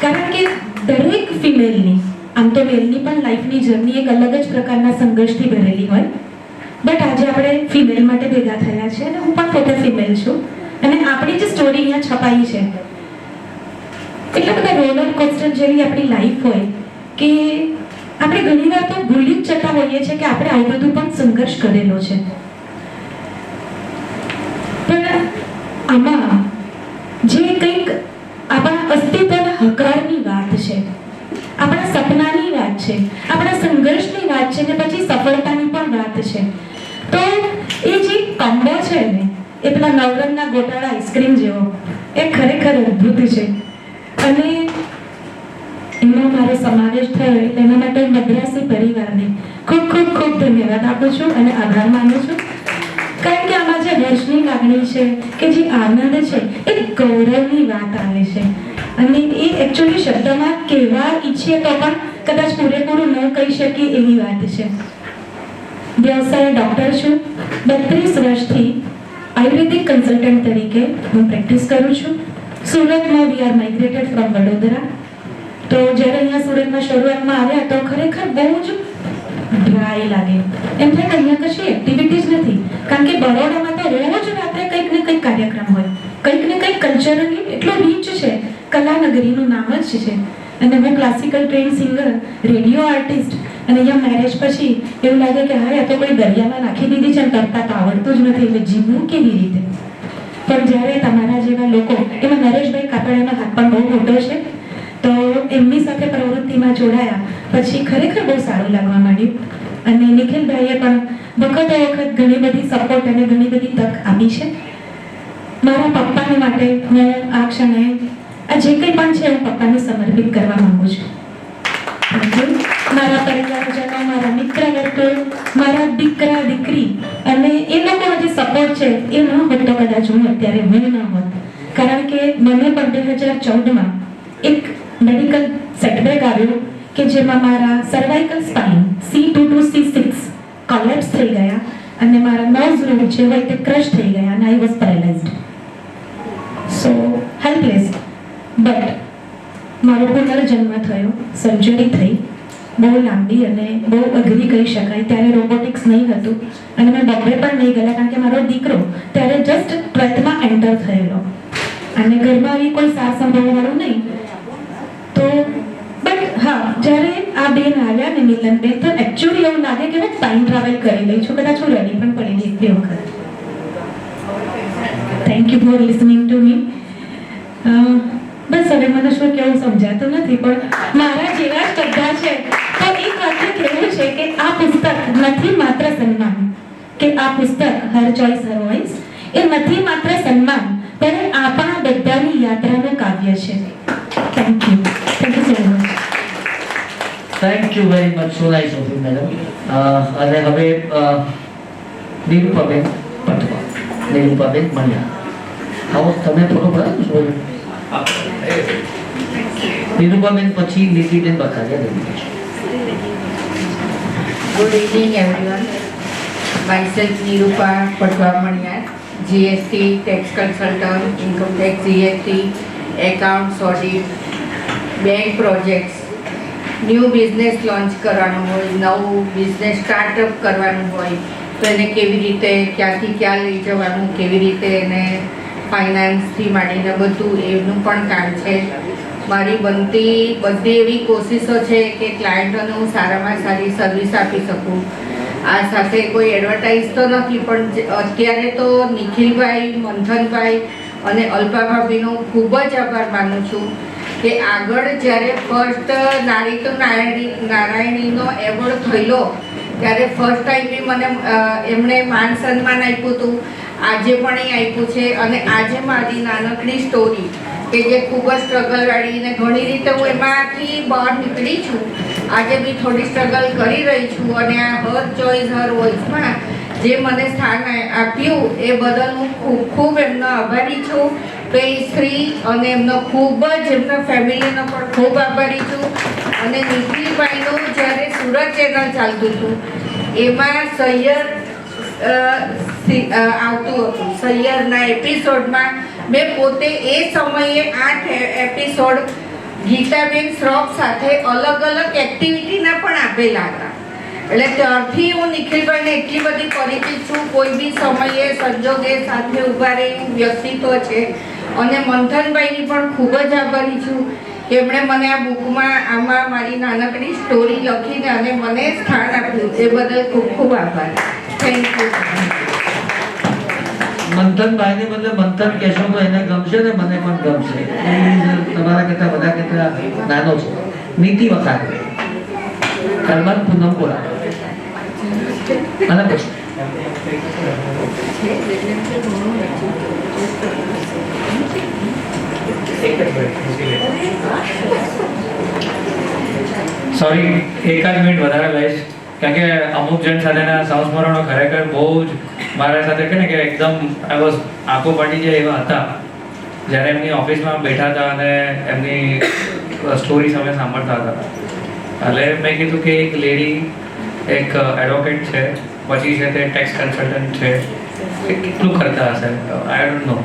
કારણ કે દરેક ફિમેલની, આમ તો મેલની પણ લાઈફની જર્ની એક અલગ જ પ્રકારના સંઘર્ષથી ભરેલી હોય, બટ આજે આપણે ફિમેલ માટે ભેગા થયા છે અને હું પણ પોતે ફિમેલ છું, અને આપણી જ સ્ટોરી અહીંયા છપાઈ છે. એટલા બધા રોલર કોસ્ટર જેવી આપણી લાઈફ હોય કે આપણે ઘણીવાર તો ભૂલી જ જતા હોઈએ છીએ કે આપણે આવું બધું પણ સંઘર્ષ કરેલો છે. પણ આમાં જે કંઈક આપણા અસ્તિત્વના હકારની વાત છે, આપણા સપનાની વાત છે, આપણા સંઘર્ષની વાત છે, ને પછી સફળતાની પણ વાત છે. તો એ જે કોમ્બો છે ને, એ પેલા નવરંગના ગોટાળા આઈસ્ક્રીમ જેવો, એ ખરેખર અદ્ભુત છે. અને એમાં મારો સમાવેશ થયો એટલે એના માટે મદ્રાસી પરિવારને ખૂબ ખૂબ ખૂબ ધન્યવાદ આપું છું અને આભાર માનું છું. કારણ કે આમાં જે હર્ષની લાગણી છે, કે જે આનંદ છે, એ ગૌરવની વાત આવે છે. અને એ એકચ્યુઅલી શબ્દમાં કહેવા ઈચ્છીએ તો પણ કદાચ પૂરેપૂરું ન કહી શકીએ એવી વાત છે. વ્યવસાય ડૉક્ટર છું. 32 વર્ષથી આયુર્વેદિક કન્સલ્ટન્ટ તરીકે હું પ્રેક્ટિસ કરું છું. સુરતમાં we are migrated from Vadodara. તો જ્યારે અહીંયા સુરતમાં શરૂઆતમાં આવ્યા તો ખરેખર બહુ જ ડ્રાય લાગે, એમ થાય કે અહીંયા કશી એક્ટિવિટી જ નથી. કારણ કે બરોડામાં તો રોજ રાત્રે કંઈક ને કંઈક કાર્યક્રમ હોય, કંઈક ને કંઈક કલ્ચરલી એટલો રીચ છે, કલાનગરીનું નામ જ છે. અને હું classical train singer, radio artist, અને અહીંયા મેરેજ પછી એવું લાગે કે હા, આ તો કોઈ દરિયામાં નાખી દીધી છે, તરતા તો આવડતું જ નથી, એટલે જીવવું કેવી રીતે. પણ જ્યારે તમારા જેવા લોકો, એમાં નરેશભાઈ કાપડિયાનો હાથ પણ બહુ મોટો છે, તો એમની સાથે પ્રવૃત્તિમાં જોડાયા પછી ખરેખર બહુ સારું લાગવા માંડ્યું. અને નિખિલભાઈએ પણ વખતો વખત ઘણી બધી સપોર્ટ અને ઘણી બધી તક આપી છે. મારા પપ્પાને માટે હું આ ક્ષણે આ જે કંઈ પણ છે હું પપ્પાને સમર્પિત કરવા માંગુ છું. મારા પરિવારજનો, મારા મિત્ર વર્તુળ, મારા દીકરા દીકરી અને એ લોકોનો જે સપોર્ટ છે એ ન હોત તો કદાચ હું અત્યારે હું ન હોત. કારણ કે મને પણ 2014માં એક મેડિકલ સેટબેક આવ્યો કે જેમાં મારા cervical spine C2 to C6 collapse થઈ ગયા અને મારા નર્વ્સ રૂટ જે હોય તે ક્રશ થઈ ગયા અને I was paralysed. So helpless. But મારો પુનર્જન્મ થયો, સર્જરી થઈ, બહુ લાંબી અને બહુ અઘરી કહી શકાય. ત્યારે રોબોટિક્સ નહીં હતું અને મેં બોમ્બે પણ નહીં ગયેલા કારણ કે મારો દીકરો ત્યારે જસ્ટ 12th એન્ટર થયેલો અને ઘરમાં આવી કોઈ સાર સંભાળવાળું નહીં. તો બટ હા, જ્યારે આ બેન આવ્યા ને મિલનબેન, તો એકચ્યુઅલી એવું લાગે કે હું ટાઈમ ટ્રાવેલ કરી લઈ છું. કદાચ હું રડી પણ પડી ગઈ બે વખત. Thank you for listening to me. બસ હવે મને શું કેવું સમજાતું નથી, પણ મારા જેવા જ બધા છે તો એક વાક્ય કહેવું છે કે આ પુસ્તક નથી માત્ર સન્માન, કે આ પુસ્તક હર ચોઈસ હર વોઇસ એ નથી માત્ર સન્માન, પણ આપણા બધાની યાત્રાનું કાવ્ય છે. Thank you so much. Thank you very much. So nice of you madam. અને હવે નિરૂપાબેન પટવા, નિરૂપાબેન મણિયા, આવો તમે થોડો બરાબર છો. નિરૂપાબેન પછી Nitiben બખાડિયા. Good evening everyone. Myself Nirupa Patwamaniar, GST, tax consultant, income tax, GST, accounts, audit, bank projects, new business launch કરવાનું હોય, નવું બિઝનેસ સ્ટાર્ટઅપ કરવાનું હોય તો એને કેવી રીતે ક્યાંથી ક્યાં લઈ જવાનું, કેવી રીતે એને ફાઇનાન્સથી માંડીને બધું એનું પણ કામ છે. મારી બધી એવી કોશિશો છે કે ક્લાયન્ટોને હું સારામાં સારી સર્વિસ આપી શકું. આ સાથે કોઈ એડવર્ટાઇઝ તો નથી, પણ અત્યારે તો નિખિલભાઈ, મંથનભાઈ અને અલ્પા ભાભીનો ખૂબ જ આભાર માનું છું કે આગળ જ્યારે ફર્સ્ટ નારી તો નારાયણીનો એવોર્ડ થયેલો ત્યારે ફર્સ્ટ ટાઈમ બી મને એમણે માન સન્માન આપ્યું હતું. આજે પણ એ આપ્યું છે અને આજે મારી નાનકડી સ્ટોરી કે જે ખૂબ જ સ્ટ્રગલવાળી ને ઘણી રીતે હું એમાંથી બહાર નીકળી છું, આજે બી થોડી સ્ટ્રગલ કરી રહી છું અને આ હર ચોઈસ હર વોઇસમાં જે મને સ્થાન આપ્યું એ બદલ હું ખૂબ ખૂબ એમનો આભારી છું. શ્રી અને એમનો ખૂબ જ એમના ફેમિલીનો પણ ખૂબ આભારી છું. અને નિખિલભાઈનું જ્યારે સુરત ચેનલ ચાલતું હતું એમાં સૈયર આવતું હતું, સૈયરના એપિસોડમાં મેં પોતે એ સમયે 8 એપિસોડ ગીતાબેન શ્રોફ સાથે અલગ અલગ એક્ટિવિટીના પણ આપેલા હતા. એટલે ત્યારથી હું નિખિલભાઈને એટલી બધી પરિચિત છું. કોઈ બી સમયે સંજોગે સાથે ઊભા રહે એવું વ્યક્તિત્વ છે. અને મંથનભાઈની પણ ખૂબ જ આભારી છું કે એમણે મને આ બુકમાં આમાં મારી નાનકડી સ્ટોરી લખીને અને મને સ્થાન આપ્યું, એ બદલ ખૂબ ખૂબ આભાર. Thank you. મંથનભાઈને બદલે મંથન કહેશો તો એને ગમશે ને મને પણ ગમશે. તમારા કરતા બધા કરતા નાનો છે. નીતિ વખારે, ત્યારબાદ પૂનમ બોલા અને પછી સોરી, એકાદ મિનિટ વધારે લઈશ કારણ કે અમુક જણ સાથેના સંસ્મરણો ખરેખર બહુ જ મારા સાથે કે ને કે એકદમ આંખો પડી જાય એવા હતા જ્યારે એમની ઓફિસમાં બેઠા હતા અને એમની સ્ટોરી અમે સાંભળતા હતા. એટલે મેં કીધું કે એક લેડી એક એડવોકેટ છે, પછી છે તે ટેક્સ કન્સલ્ટન્ટ છે, કે કેટલું કરતા હશે આઈ ડોન્ટ નો.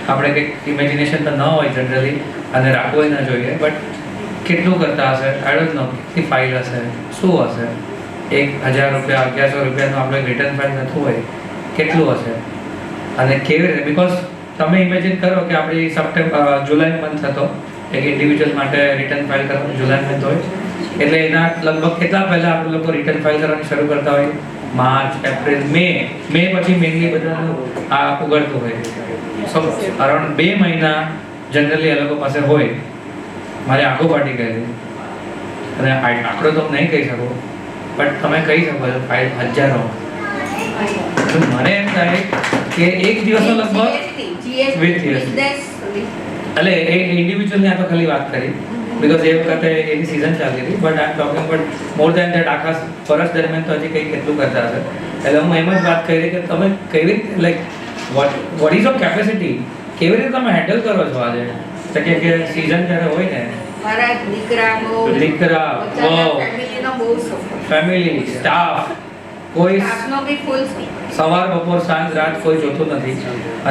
આપણે કંઈક ઇમેજિનેશન તો ન હોય જનરલી અને રાખવું ના જોઈએ, બટ કેટલું કરતા હશે આઈ ડોન્ટ નો. કેટલી ફાઇલ હશે, શું હશે, 1000 રૂપિયા 1100 રૂપિયાનું આપણે રિટર્ન ફાઇલ થતું હોય કેટલું હશે અને કેવી રીતે. બિકોઝ તમે ઇમેજિન કરો કે આપણી જુલાઈ મંથ હતો, એક ઇન્ડિવિજ્યુઅલ માટે રિટર્ન ફાઇલ કરવાનું જુલાઈ મંથ હોય એટલે એના લગભગ કેટલા પહેલાં આપણે લોકો રિટર્ન ફાઇલ કરવાની શરૂ કરતા હોય? માર્ચ, એપ્રિલ, મે પછી મેઇનલી બધાનું આ ઉગડતું હોય. સો અરાઉન્ડ 2 મહિના જનરલી એ લોકો પાસે હોય. મારી આંખો પાટી ગયેલી અને આંકડો તો નહીં કહી શકું, બટ તમે કહી શકો છો ફાઇલ હજારો. મને એમ થાય કે એક દિવસનો લગભગ વિથ એટલે એ ઇન્ડિવિજ્યુઅલની આ તો ખાલી વાત કરી બિકોઝ એ વખતે એની સિઝન ચાલતી હતી, but I am talking but more than that આખા વર્ષ દરમિયાન તો હજી કંઈક કેટલું કરતા હશે. એટલે હું એમ જ વાત કરી કે તમે કેવી રીતે like what is your capacity, કેવી રીતે તમે હેન્ડલ કરો છો આજે કે સિઝન જ્યારે હોય ને મારા દીકરા ફેમિલી, સ્ટાફ કોઈ આપનો બી ફૂલ સવાર બપોર સાંજ રાત કોઈ જોતું નથી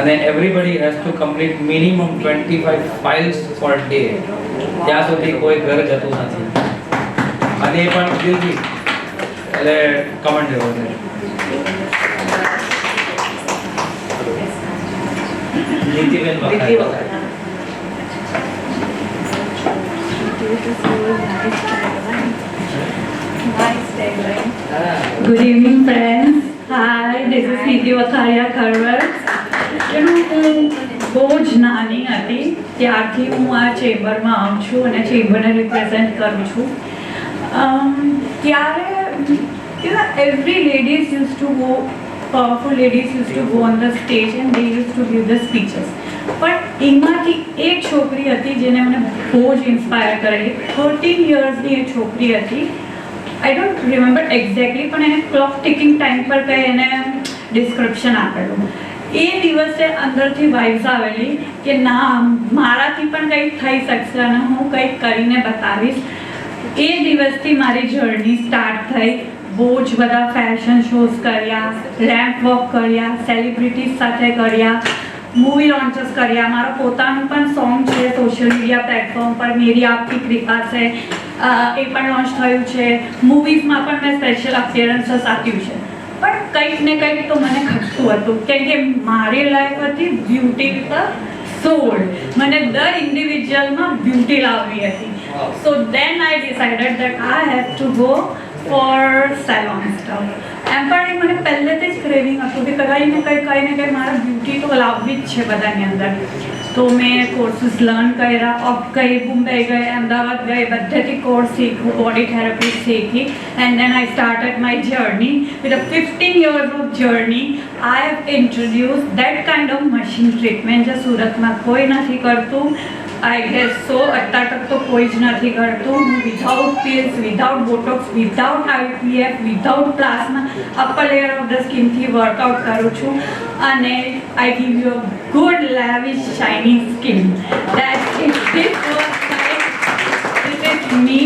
અને everybody has to complete minimum 25 files per day. ત્યાં સુધી કોઈ ઘર જતું નથી અને એ પણ દિલથી, એટલે કમેન્ટેબલ છે. Nitiben વખારી. Good evening, friends. Hi, this is Niti Vakharia Kharwar. હું બહુ જ નાની હતી ત્યારથી હું આ ચેમ્બરમાં આવું છું અને ચેમ્બરને રિપ્રેઝેન્ટ કરું છું. ત્યારે every ladies used to go, powerful ladies used to go on the stage and they used to give the speeches. પણ એમાંથી એક છોકરી હતી જેને મને બહુ જ ઇન્સ્પાયર કરેલી. 13 યર્સની એ છોકરી હતી. આઈ ડોન્ટ રિમેમ્બર એક્ઝેક્ટલી, પણ એને ક્લોક ટિકિંગ ટાઈમ પર કંઈ એને ડિસ્ક્રિપ્શન આપેલું. એ દિવસે અંદરથી વાઇબ્સ આવેલી કે ના, મારાથી પણ કંઈક થઈ શકશે અને હું કંઈક કરીને બતાવીશ. એ દિવસથી મારી જર્ની સ્ટાર્ટ થઈ. બહુ જ બધા ફેશન શોઝ કર્યા, રેમ્પ વોક કર્યા, સેલિબ્રિટીઝ સાથે કર્યા, મૂવી લોન્ચીસ કર્યા. મારો પોતાનું પણ સોંગ છે સોશિયલ મીડિયા પ્લેટફોર્મ પર, મેરી આપકી કૃપા છે, એ પણ લોન્ચ થયું છે. મૂવીઝમાં પણ મેં સ્પેશિયલ અપિયરન્સીસ આપ્યું છે. પણ કંઈક ને કંઈક તો મને ખટતું હતું, કેમ કે મારી લાઈફ હતી બ્યુટી વિથ અ સોલ. મને દર ઇન્ડિવિજ્યુઅલમાં બ્યુટી લાવવી હતી. So then I decided that I have to go for salon stuff. એમ પણ મને પહેલેથી જ ક્રેવિંગ હતું કે કંઈ ને કંઈ મારે બ્યુટી તો લાવવી જ છે બધાની અંદર. તો મેં કોર્સીસ લર્ન કર્યા, ઓફ ગઈ, મુંબઈ ગઈ, અમદાવાદ ગઈ, બધેથી કોર્સ શીખ્યું, બોડી થેરાપી શીખી. And then I started my journey with a 15 years of journey. I have introduced that kind of machine treatment જે સુરતમાં કોઈ નથી કરતું. આઈ ગેસ સો અત્યાર તક તો કોઈ જ નથી કરતું. હું without pills, without Botox, without IPF, without plasma upper layer of the સ્કિનથી વર્કઆઉટ કરું છું અને I give you a good lavish shining skin. That is this was it is me.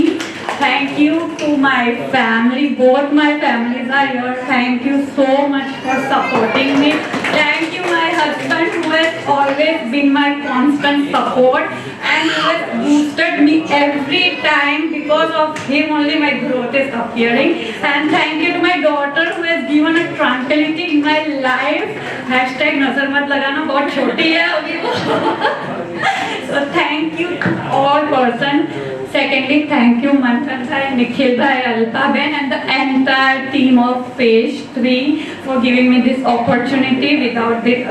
Thank you to my family. Both my families are here. Thank you so much for supporting me. Thank you my husband who has always been my constant support and who has boosted me every time. Because of him only my growth is appearing. And thank you to my daughter who has given a tranquility in my life. Hashtag nazar mat lagana, bahut choti hai abhi wo. So thank you to all person. Secondly, thank you Manthan Bhai, Nikhil Bhai, Alpa Ben and the entire team of Page 3 for giving me this opportunity.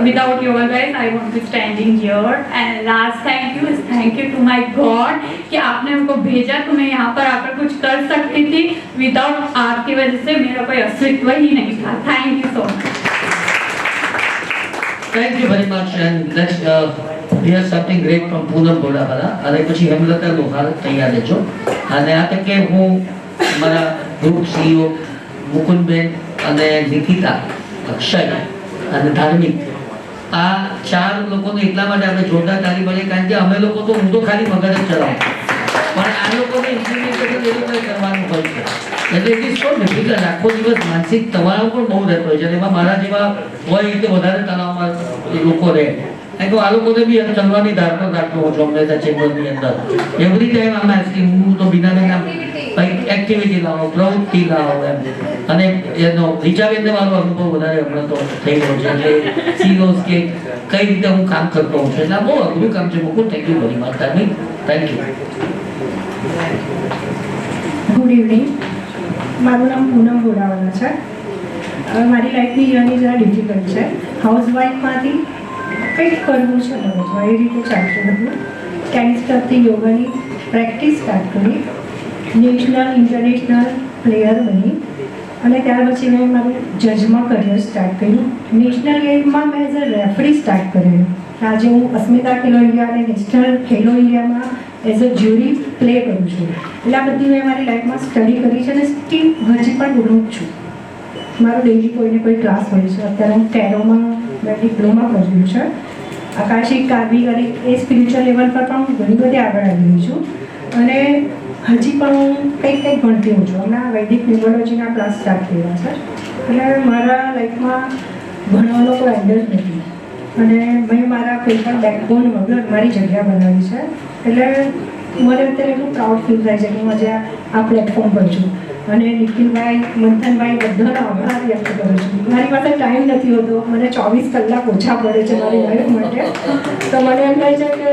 Without you all guys, I won't be standing here. And last thank you to my God कि आपने हमको भेजा तो मैं यहाँ पर आकर कुछ कर सकती थी. Without आपकी वजह से मेरा कोई अस्तित्व ही नहीं था. Thank you so much. Thank you very much and let's hear something great from પૂનમ બોડાવાલા અને પછી હેમલતા લોહાર તૈયાર રહેજો. અને આ તકે હું મારા ગ્રુપ CEO મુકુંદબેન અને નિકિતા, અક્ષય અને ધાર્મિક આ ચાર લોકોને એટલા માટે આપણે જોરદાર તાળી પાડીએ કારણ કે અમે લોકો તો હું તો ખાલી મગજ જ ચલાવું પણ આ લોકોને ઇમ્પ્લિમેન્ટેશન એ લોકોએ કરવાનું હોય છે. એટલે ઇટ ઇઝ સો ડિફિકલ્ટ. આખો દિવસ માનસિક તણાવ પણ બહુ રહેતો હોય છે. એમાં મારા જેવા હોય કે વધારે તણાવમાં લોકો રહે. તો આ લોકોને બી ચલવાની ધાર પર રાખતો હોઉં છું અમને ચેમ્બરની અંદર. એવરી ટાઈમ આમ આસ્કિંગ હું તો બિના એક્ટિવિટી લાવો, પ્રવૃત્તિ લાવો એમ. અને એનો રીચાબેનને મારો અનુભવ વધારે હમણાં તો થઈ ગયો છે. એટલે સી નોઝ કે કઈ રીતે હું કામ કરતો હોઉં છું. એટલે આ બહુ અઘરું કામ છે. Mukul thank you very much. Thank you. Good evening. મારું નામ પૂનમ બોડાવાલા છે. મારી લાઈફની જર્ની જરા ડિફિકલ્ટ છે. હાઉસવાઈફમાંથી કંઈક કરવું છે મગજમાં એ રીતે ચાલતું હતું. ટેનિસ ક્લબથી યોગાની પ્રેક્ટિસ સ્ટાર્ટ કરી, નેશનલ ઇન્ટરનેશનલ પ્લેયર બની અને ત્યાર પછી મેં મારું જજમાં કરિયર સ્ટાર્ટ કર્યું. નેશનલ ગેમમાં મેં એઝ અ રેફરી સ્ટાર્ટ કરેલું. આજે હું અસ્મિતા ખેલો ઇન્ડિયા અને નેશનલ ખેલો ઇન્ડિયામાં એઝ અ જ્યુરી પ્લે કરું છું. એટલે આ બધી મેં મારી લાઈફમાં સ્ટડી કરી છે અને સ્ટીલ હજી પણ કરું છું. મારો ડેલી કોઈને કોઈ ક્લાસ હોય છે. અત્યારે હું ટેરોમાં મેં ડિપ્લોમા કર્યું છે. આકાશી કાર્વી કરી એ સ્પિરિચ્યુઅલ લેવલ પર પણ હું ઘણી બધી આગળ આવી રહી છું. અને હજી પણ હું કંઈક ભણતી હોઉં છું. હમણાં વૈદિક ન્યુમરોલોજીના ક્લાસ સ્ટાર્ટ થયા છે એટલે મારા લાઈફમાં ભણવાનો કોઈ એન્ડ જ નથી અને મેં મારા કોઈ પણ બેકબોન વગર મારી જગ્યા બનાવી છે. એટલે મને અત્યારે એટલું પ્રાઉડ ફીલ થાય છે કે હું આજે આ પ્લેટફોર્મ પર છું અને નિખિલભાઈ, મંથનભાઈ બધાનો આભાર વ્યક્ત કરું છું. મારી પાસે ટાઈમ નથી હોતો, મને 24 કલાક ઓછા પડે છે મારી લાઈફ માટે. તો મને એમ થાય છે કે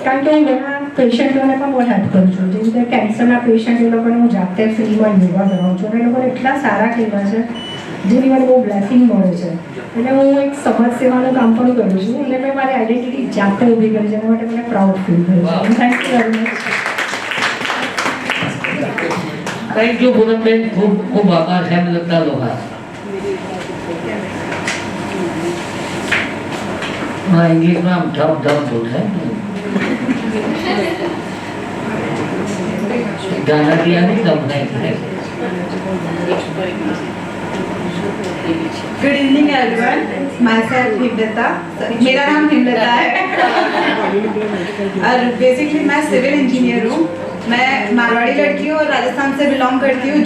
કારણ કે હું ઘણા પેશન્ટોને પણ બહુ હેલ્પ કરું છું. જેવી રીતે કેન્સરના પેશન્ટ એ લોકોને હું જાતે ફ્રીમાં યોગા કરાવું છું અને એ લોકોને એટલા સારા કહેવા છે જેની મને બહુ બ્લેસિંગ મળે છે. એટલે હું એક સમાજ સેવાનું કામ પણ કરું છું અને મેં મારી આઈડેન્ટિટી જાતે ઊભી કરી છે એના માટે મને પ્રાઉડ ફીલ થયું છે. Thank you very much. Thank you Poonamben, ખૂબ ખૂબ આભાર. હેમલતા લોહાર. हाँ इंग्लिश में हम धम धम बोलते हैं. गाना दिया नहीं दम नहीं है. Good evening everyone, my self Himlata. मेरा नाम हिमलता है और बेसिकली मैं सिविल इंजीनियर हूँ. मैं मारवाड़ी लड़की हूँ और राजस्थान से बिलोंग करती हूँ.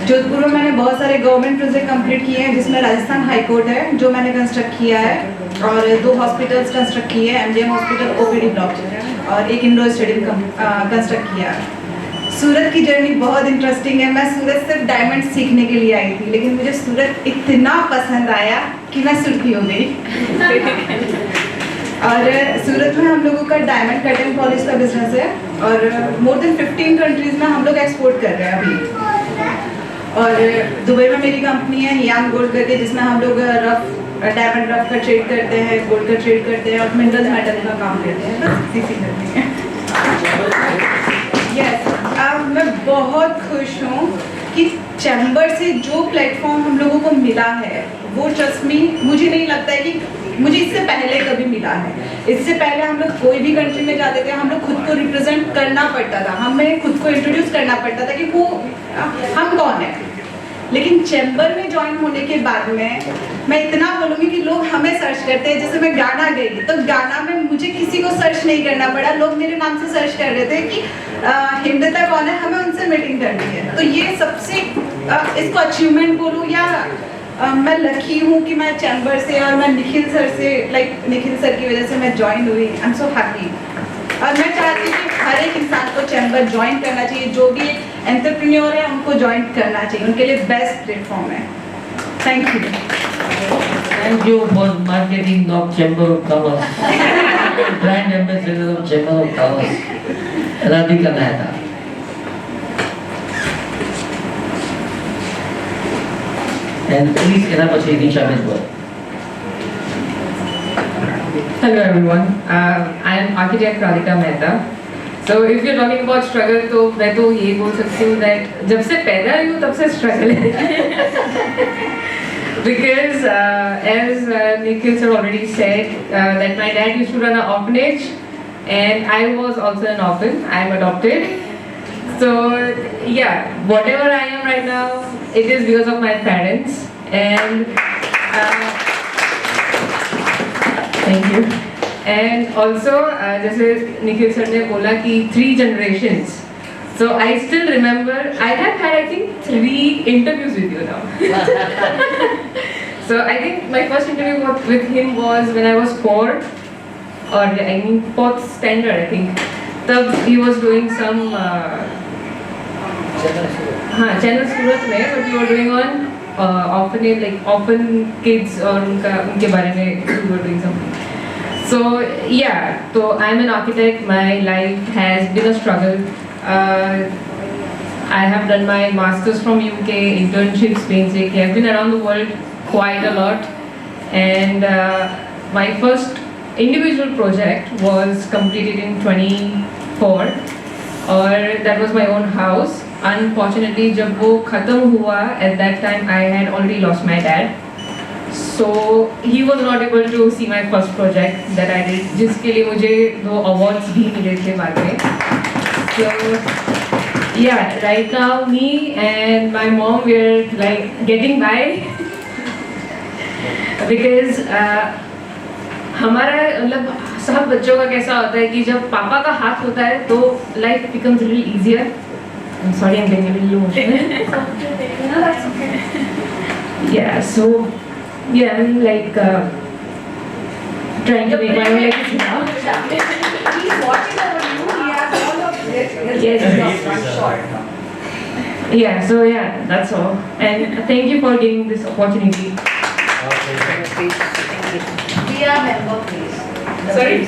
जोधपुर में मैंने बहुत सारे गवर्नमेंट प्रोजेक्ट कंप्लीट किए हैं जिसमें राजस्थान हाई कोर्ट है जो मैंने कंस्ट्रक्ट किया है और 2 हॉस्पिटल्स कंस्ट्रक्ट किए हैं, एमजीएम हॉस्पिटल, ओपीडी ब्लॉक और एक इंडोर स्टेडियम कंस्ट्रक्ट किया है. सूरत की जर्नी बहुत इंटरेस्टिंग है. मैं सूरत सिर्फ डायमंड सीखने के लिए आई थी लेकिन मुझे सूरत इतना पसंद आया कि मैं सुरती हो गई. और सूरत में हम लोगों का डायमंड कटिंग पॉलिश का बिजनेस है और मोर देन 15 कंट्रीज में हम लोग एक्सपोर्ट कर रहे हैं अभी. और दुबई में मेरी कंपनी है याम गोल्ड करके जिसमें हम लोग डायमंड रफ का ट्रेड करते हैं, गोल्ड का ट्रेड करते हैं और मिनरल मेटल का काम करते हैं. बस इसी करते हैं. यस, अब मैं बहुत खुश हूँ कि चैम्बर से जो प्लेटफॉर्म हम लोगों को मिला है वो ट्रस्ट मी, मुझे नहीं लगता है कि मुझे इससे पहले कभी मिला है. इससे पहले हम लोग कोई भी कंट्री में जाते थे, हम लोग खुद को रिप्रेजेंट करना पड़ता था, हमें खुद को इंट्रोड्यूस करना पड़ता था कि वो हम कौन है. लेकिन चैम्बर में ज्वाइन होने के बाद में मैं इतना बोलूँगी कि लोग हमें सर्च करते हैं. जैसे मैं गाना गई तो गाना में मुझे किसी को सर्च नहीं करना पड़ा, लोग मेरे नाम से सर्च कर रहे थे कि हिमलता कौन है, हमें उनसे मीटिंग करनी है. तो ये सबसे इसको अचीवमेंट बोलूँ या मैं लकी हूँ कि मैं चैम्बर से और मैं निखिल सर से निखिल सर की वजह से मैं ज्वाइन हुई. I am so happy. और मैं चाहती हूँ कि हर एक इंसान को चैम्बर ज्वाइन करना चाहिए. जो भी एंटरप्रेन्योर है उनको ज्वाइन करना चाहिए, उनके लिए बेस्ट प्लेटफॉर्म है. Thank you. Thank you for marketing of Chamber of Commerce. Brand ambassador of Chamber of Commerce, Radhika Mehta. And please, Ena Pachi Nisha Mehta. Hello everyone, I am architect Radhika Mehta. So if you're talking about struggle, तो मैं तो ये बोल सकती हूँ that जब से पैदा हुई हूँ तब से struggle है. Because as Nikhil sir already said, that my dad used to run an orphanage and I was also an orphan. I am adopted. So yeah, whatever I am right now, it is because of my parents. And thank you. And also, जैसे Nikhil sir ने बोला कि 3 generations. So I still remember, I have had I think 3 interviews with you now. So I think my first interview with him was when I was 4, or I mean 4th standard I think. तब he was doing some channel सूरत में, but we were doing on orphanage, like orphan kids और उनके बारे में we were doing something. So yeah, so I'm an architect. My life has been a struggle. I have done my masters from UK, internships basically. I've been around the world quite a lot, and my first individual project was completed in 24, or that was my own house. Unfortunately, जब वो खत्म हुआ, at that time I had already lost my dad. So he was not able to see my first project that I did, जिसके लिए मुझे 2 awards भी मिले थे बाद में. So yeah, right now me and my mom we're like getting by because हमारा मतलब सब बच्चों का कैसा होता है कि जब पापा का हाथ होता है तो life becomes little easier. Sorry, I am getting little emotional. Yeah, so yeah, I'm like trying to make my own legacy now. He's watching over you. He has all of this. Yes. Yeah, so yeah, that's all. And thank you for giving this opportunity. We are member, please. Sorry?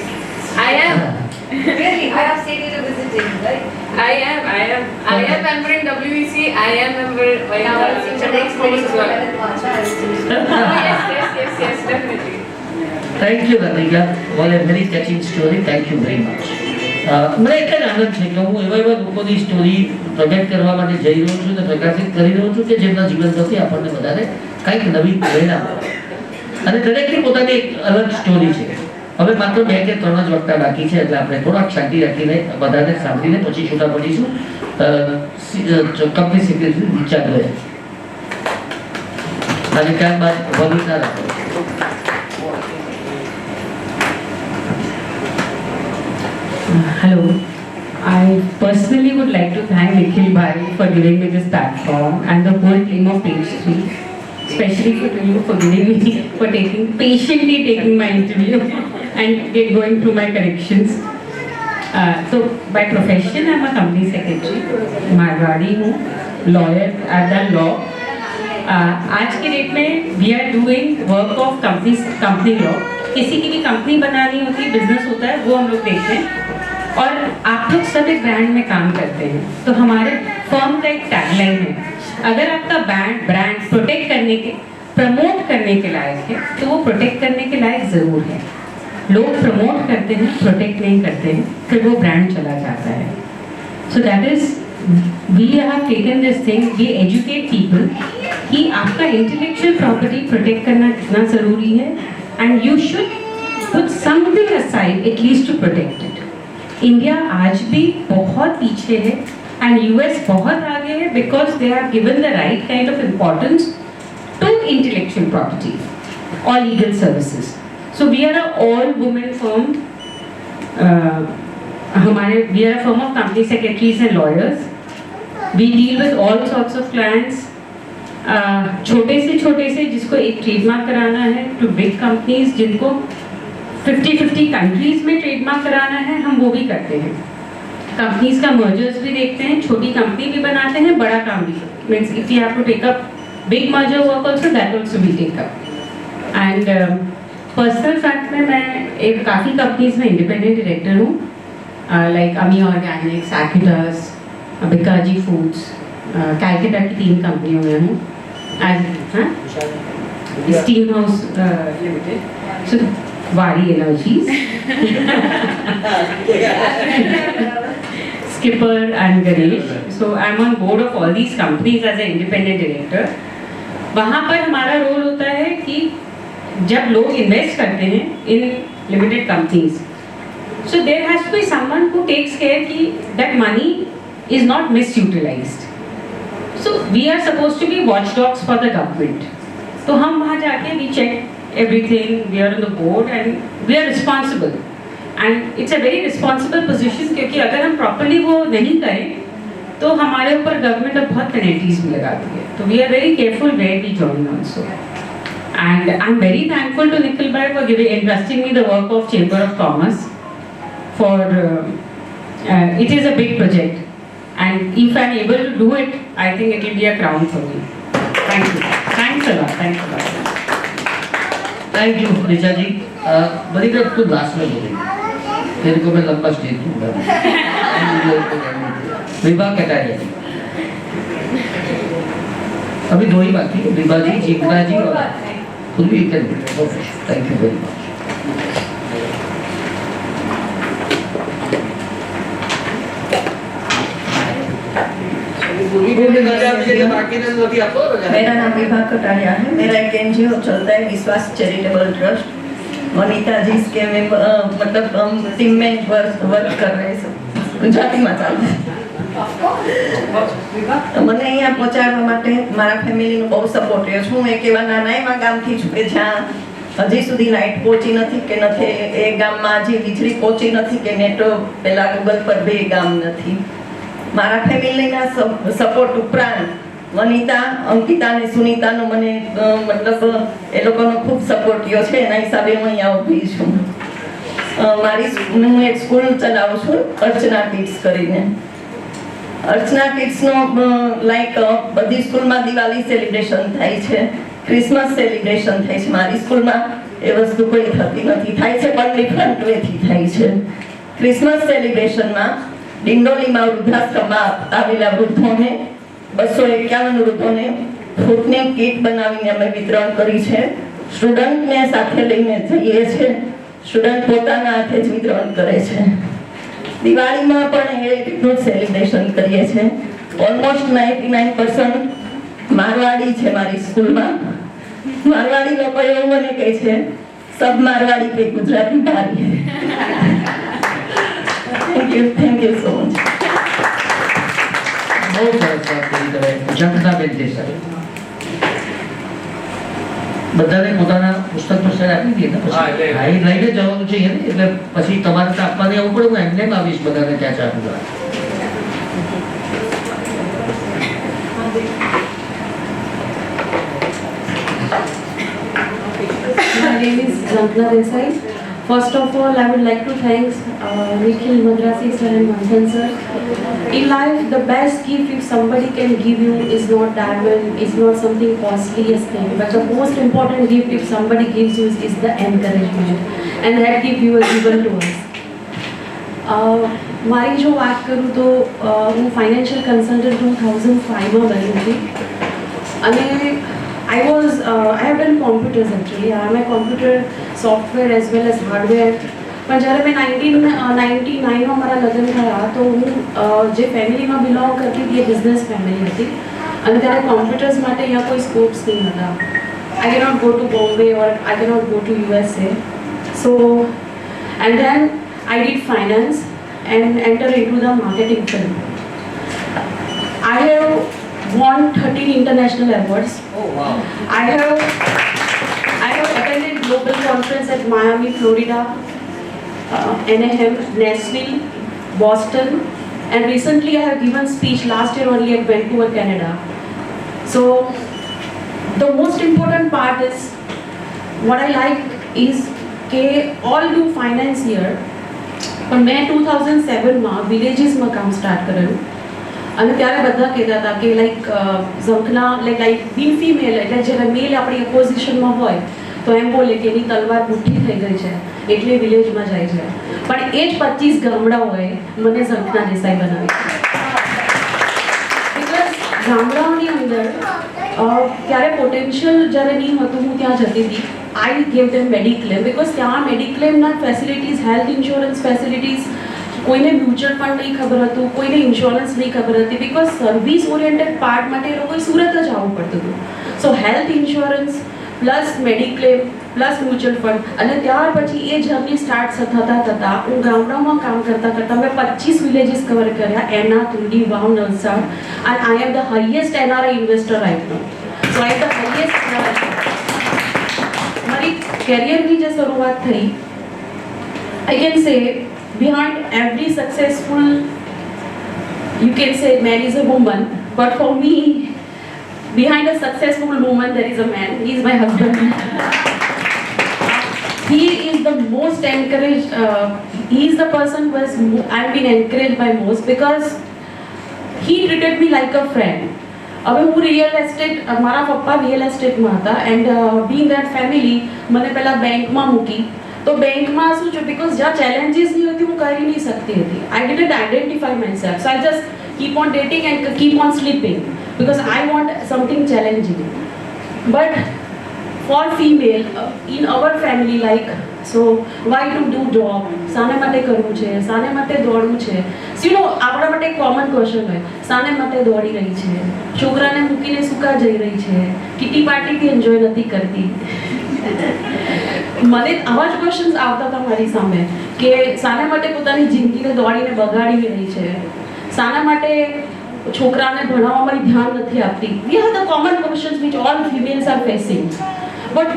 I am. Really, I have seen you visiting, right? I am member in WEC. I am member in Now I'll see the next meeting as well. Yes, definitely. Thank you Ratika, all a very touching story. Thank you very much. મને એટલે જ આનંદ છે કે હું એવા લોકોની story પ્રગટ કરવા માટે જઈ રહ્યો છું અને પ્રકાશિત કરી રહ્યો છું કે જેમના જીવન પરથી આપણને બધાને કંઈક નવી પ્રેરણા મળે. અને દરેકની પોતાની એક અલગ સ્ટોરી છે. હવે માત્ર 2 કે 3 જ વક્તા બાકી છે, એટલે આપણે થોડાક શાંતિ રાખીને બધાને સાંભળીને પછી છૂટા પડીશું. કંપની સેક્રેટરી રીચા ગ્રે અને ત્યારબાદ Vanita Rathod. Hello. I personally would like to thank Nikhil Bhai for giving me this platform and the whole team of Page 3, especially for you for giving me, for patiently taking my interview and going through my corrections. So by profession, I'm a company secretary, Marwadi हूँ, lawyer at the law. आज के date में we are doing work of company law. किसी की भी company बनानी होती है, बिजनेस होता है, वो हम लोग देखते हैं. और आप लोग सब एक ब्रांड में काम करते हैं, तो हमारे फर्म का एक टैगलाइन है, अगर आपका ब्रांड प्रोटेक्ट करने के प्रमोट करने के लायक है तो वो प्रोटेक्ट करने के लायक ज़रूर है. लोग प्रमोट करते हैं, प्रोटेक्ट नहीं करते हैं, फिर वो ब्रांड चला जाता है. So that is we have taken this thing, we educate people कि आपका इंटेलेक्चुअल प्रॉपर्टी प्रोटेक्ट करना कितना ज़रूरी है and you should put something aside at least to protect it. India आज भी बहुत पीछे है एंड यूएस बहुत आगे है because they have given the right kind of importance to intellectual property और legal services. So we are a all women firm. We are a firm of company secretaries and lawyers. We deal with all sorts of clients, छोटे से जिसको एक trademark कराना है to big companies जिनको 50-50 countries में trademark कराना है, हम वो भी करते हैं. कंपनीज का मर्जर्स भी देखते हैं, छोटी कंपनी भी बनाते हैं, बड़ा काम भी. Means if you have to take up big merger work also, that also we take up. And personal front में मैं एक काफ़ी कंपनीज में इंडिपेंडेंट डायरेक्टर हूँ, like Ami organics, Acutaas, Bikaji foods, Calcutta की 3 कंपनियों में हूँ. And steam house limited, so Vari Energies, Skipper and Ganesh. So I'm on board of all these companies as an independent director. वहाँ पर हमारा रोल होता है कि जब लोग इन्वेस्ट करते हैं in limited companies, so there has to be someone who takes care कि that money is not misutilized. So we are supposed to be watchdogs for the government. तो हम वहाँ जाके we check everything, we are on the board and we are responsible, and it's a very responsible position क्योंकि अगर हम properly वो नहीं करें तो हमारे ऊपर गवर्नमेंट अब बहुत पेनल्टीज भी लगाती है. तो we are very careful where we join also, and I'm very thankful to Nikhil Bhai for entrusting me the work of Chamber of Commerce for it is a big project, and if I'm able to do it, I think it will be a crown for me. Thank you. Thanks a lot. Thank you Richa ji. बड़ी बात तो last में बोली, तेरे को मैं लंबा stage दूंगा. विभा कटारिया जी, अभी 2 ही बाकी, विभा जी, जीवना जी और खुद भी. Thank you very much. मेरा नाम विभा कटारिया है. मेरा एक एनजीओ चलता है, विश्वास चैरिटेबल ट्रस्ट. वनिता जी इसके मतलब हम टीम में वर्क कर रहे हैं. ગુજરાતીમાં ચાલે. મને અહીંયા પહોંચાડવા માટે મારા ફેમિલીનો બહુ સપોર્ટ રહ્યો છે. હું એક એવા નાના એવા ગામથી છું કે જ્યાં હજી સુધી લાઇટ પહોંચી નથી કે નથી, એ ગામમાં હજી વીજળી પહોંચી નથી કે નેટ પેલા ગૂગલ પર 2 ગામ નથી. મારા ફેમિલીના સપોર્ટ ઉપરાંત વનિતા, અંકિતા અને સુનિતાનો મને મતલબ એ લોકોનો ખૂબ સપોર્ટિયો છે. એના હિસાબે હું અહીંયા ઊભી છું. હું એક સ્કૂલ ચલાવું છું, અર્ચના કિડ્સ કરીને. અર્ચના કિડ્સનો લાઈક બધી સ્કૂલમાં દિવાળી સેલિબ્રેશન થાય છે, ક્રિસમસ સેલિબ્રેશન થાય છે. મારી સ્કૂલમાં એ વસ્તુ કોઈ થતી નથી. થાય છે પણ ડિફરન્ટ વેથી થાય છે. ક્રિસમસ સેલિબ્રેશનમાં ડિંડોલીમાં વૃદ્ધાશ્રમમાં આવેલા વૃદ્ધોને 251 વૃદ્ધોને ફૂટની કીટ બનાવીને અમે વિતરણ કરી છે. સ્ટુડન્ટને સાથે લઈને જઈએ છીએ. સ્ટુડન્ટ પોતાના હાથે જ વિતરણ કરે છે. દિવાળીમાં પણ એ રીતનું સેલિબ્રેશન કરીએ છીએ. ઓલમોસ્ટ 99% મારવાડી છે મારી સ્કૂલમાં. મારવાડી લોકો એવું મને કહે છે, સબ મારવાડી પે ગુજરાતી ભારી. Thank you so much. બહુ સરસ વાત કરી તમે. જંખનાબેન દેસાઈ, બધાને પોતાના પુસ્તક તો સર આપી દઈએ ને પછી હા લઈને જવાનું છે એટલે પછી તમારે તો આપવાને આવવું પડે. હું એમને આવીશ બધાને ત્યાં ચા પીવા. My name is Zankhna Desai. First of all, I would like to thank Nikhil Madrasi sir and Manthan sir. In life, the best gift if somebody can give you is not diamond, is not something costliest thing, but the most important gift if somebody gives you is the encouragement, and that gift you are given to us. મારી જો વાત કરું તો હું financial consultant 2005માં બની હતી અને I have done computers actually. I am a computer software as well as hardware. પણ જ્યારે મેં 1999માં મારા લગ્ન થયા તો હું જે ફેમિલીમાં બિલોંગ કરતી હતી એ બિઝનેસ ફેમિલી હતી અને ત્યારે કોમ્પ્યુટર્સ માટે અહીંયા કોઈ સ્કોપ્સ નહીં હતા. I cannot go to Bombay or I cannot go to USA. So and then I did finance and enter into the marketing field. I have won 13 international awards. Oh wow. I have attended global conference at Miami, Florida, Anaheim, Nashville, Boston, and recently I have given speech last year only at Vancouver, Canada. So the most important part is what I like is કે all do finance here. પણ મેં 2007માં વિલેજીસમાં કામ start કરેલું અને ત્યારે બધા કહેતા હતા કે લાઈક ઝંખના લાઈક બી ફિમેલ એટલે જ્યારે મેલ આપણી ઓપોઝિશનમાં હોય તો એમ બોલે કે એની તલવાર બુઠ્ઠી થઈ ગઈ છે એટલે વિલેજમાં જાય છે. પણ એ જ 25 ગામડાઓએ મને ઝંખના દેસાઈ બનાવી. બિકોઝ ગામડાઓની અંદર ત્યારે પોટેન્શિયલ જ્યારે નહીં હતું હું ત્યાં જતી હતી. I gave them Mediclaim because ત્યાં મેડિક્લેમના ફેસિલિટીઝ, હેલ્થ ઇન્સ્યોરન્સ ફેસિલિટીઝ, કોઈને મ્યુચ્યુઅલ ફંડ નહીં ખબર હતું, કોઈને ઇન્સ્યોરન્સ નહીં ખબર હતી બિકોઝ સર્વિસ ઓરિએન્ટેડ પાર્ટ માટે એ લોકોએ સુરત જ આવવું પડતું હતું. So health insurance plus mediclaim plus mutual fund અને ત્યાર પછી એ જર્ની સ્ટાર્ટ થતાં હું ગામડામાં કામ કરતાં મેં 25 વિલેજીસ કવર કર્યા. એના, તુંડી, વાવ, નવસાડ and I am the highest NRI investor right now. So I am the highest NRI. મારી કેરિયરની જે શરૂઆત થઈ I can say behind every successful, you can say man is a woman, but for me, behind a successful woman there is a man. He is my husband. He is the most encouraged, he is the person who has I've been encouraged by most because he treated me like a friend. હવે હું real estate, મારા પપ્પા real એસ્ટેટમાં હતા and Bing that family મને પહેલાં બેંકમાં મૂકી તો બેંકમાં શું છે બિકોઝ જ્યાં ચેલેન્જીસ નહીં હતી હું કરી નહીં શકતી હતી. I didn't identify myself so I just keep on dating and keep on sleeping because I want something challenging. But for female in our family like so why to do job, શાને માટે કરવું છે, શાને માટે દોડવું છે. You know આપણા માટે એક કોમન ક્વેશ્ચન હોય, શાને માટે દોડી રહી છે, છોકરાને મૂકીને શું કા જઈ રહી છે, કિટી પાર્ટી બી એન્જોય નથી કરતી. મને આવા જ ક્વેશ્ચન્સ આવતા હતા મારી સામે કે શાના માટે પોતાની જિંદગીને દોડીને બગાડી રહી છે, શાના માટે છોકરાને ભણાવવામાં ધ્યાન નથી આપતી. We are the common questions which all females R facing. But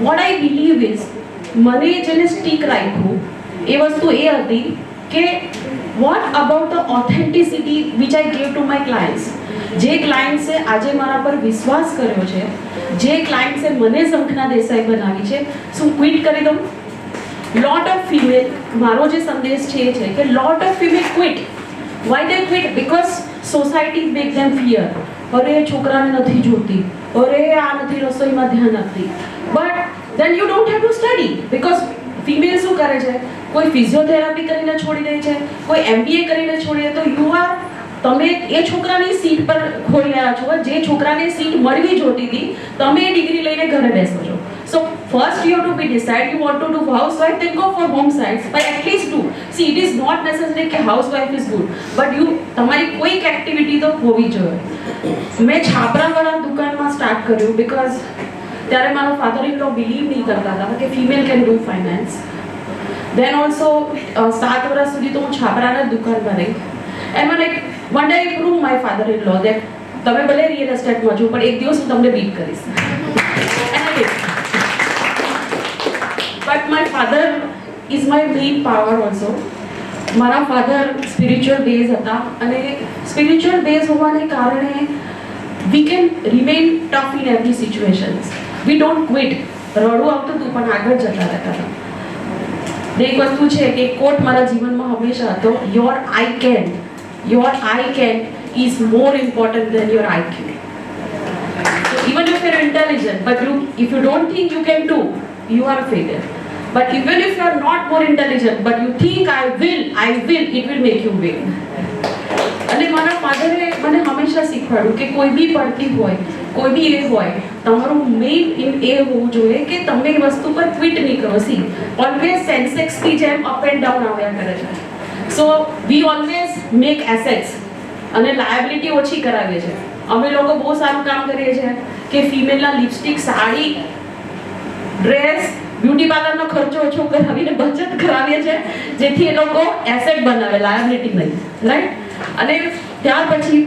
what I believe is મને જેને સ્ટીક રાખ્યું એ વસ્તુ એ હતી કે what about the authenticity which I gave to my clients. જે ક્લાયન્ટ્સે આજે મારા પર વિશ્વાસ કર્યો છે, જે ક્લાયન્ટ્સે મને ઝંખના દેસાઈ બનાવી છે, શું ક્વિટ કરી દઉં? લોટ ઓફ ફિમેલ, મારો જે સંદેશ છે એ છે કે lot of female quit. Y they quit? Because society make them fear. અરે છોકરાને નથી જોતી, અરે આ નથી રસોઈમાં ધ્યાન આપતી. But then you don't have to study because female શું કરે છે, કોઈ ફિઝિયોથેરાપી કરીને છોડી દે છે, કોઈ MBA કરીને છોડી દે, તો યુ આર, તમે એ છોકરાની સીટ પર ખોઈ રહ્યા છો. જે છોકરાને સીટ મળવી જોતી હતી તમે એ ડિગ્રી લઈને ઘરે બેસો છો. So first you have to be decide you want to do housewife, then go for home science, but at least do. See, it is not necessary કે housewife is good, but you તમારી કોઈક activity તો હોવી જોઈએ. મેં છાપરાવાળા દુકાનમાં start કર્યું because ત્યારે મારો ફાધર ઇન લો બિલીવ નહીં કરતા હતા કે female can do finance. Then also 7 વર્ષ સુધી તો હું છાપરાના દુકાનમાં રહી. એમાં like one day prove my father in law that તમે ભલે રિયલ એસ્ટેટમાં છો પણ એક દિવસ હું તમને બીટ કરીશ. But my father is my main power also. મારા ફાધર સ્પિરિચ્યુઅલ બેઝ હતા અને સ્પિરિચ્યુઅલ બેઝ હોવાને કારણે we can remain tough in every situations. We don't quit. રડવું આવતું હતું પણ આગળ જતા રહેતા હતા. એક વસ્તુ છે કે કોટ મારા જીવનમાં હંમેશા હતો, your I can is more important than your IQ. So even if you're intelligent, but if you don't think you can do, you are a failure. But even if you are not more intelligent, but you think I will, it will make you win. અને મારા ફાધરે મને હંમેશા શીખવાડ્યું કે કોઈ બી પડતી હોય, કોઈ બી એ હોય, તમારું મેઇન એ હોવું જોઈએ કે તમે એ વસ્તુ પર ક્વિટ નહીં કરો. સી ઓલવેઝ સેન્સેક્સની જેમ અપ એન્ડ ડાઉન આવ્યા કરે છે. સો વી ઓલવેઝ મેક એસેટ્સ અને લાયબિલિટી ઓછી કરાવીએ છીએ. અમે લોકો બહુ સારું કામ કરીએ છીએ કે ફિમેલના લિપસ્ટિક, સાડી, ડ્રેસ, બ્યુટી પાર્લરનો ખર્ચો ઓછો કરાવીને બચત કરાવીએ છીએ જેથી એ લોકો એસેટ બનાવે, લાયબિલિટી નહીં. રાઈટ? અને ત્યાર પછી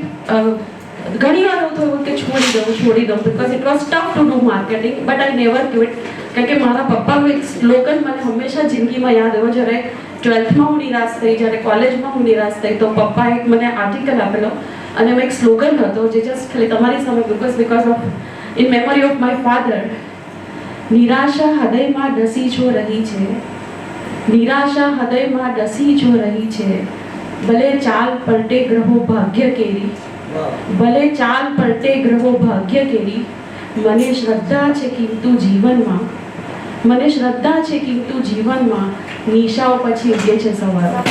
ઘણી વાર એવું થયું કે છોડી દઉં because it was tough to do marketing, but I never quit. કારણ કે મારા પપ્પાનું એક સ્લોગન મને હંમેશા જિંદગીમાં યાદ આવ્યો. જ્યારે 12થમાં હું નિરાશ થઈ, જ્યારે કોલેજમાં હું નિરાશ થઈ, તો પપ્પાએ એક મને આર્ટિકલ આપેલો અને એમાં એક સ્લોગન હતો જે જસ્ટ ખાલી તમારી સામે because of in memory of my father. નિરાશા હૃદયમાં ડસી જો રહી છે, નિરાશા હૃદયમાં ડસી જો રહી છે, ભલે ચાલ પલટે ગ્રહો ભાગ્ય કેરી, ભલે ચાલ પલટે ગ્રહો ભાગ્ય કેરી, મને શ્રદ્ધા છે કિંતુ જીવનમાં, મને શ્રદ્ધા છે કિંતુ જીવનમાં, નિશાઓ પછી ઉગે છે સવારો.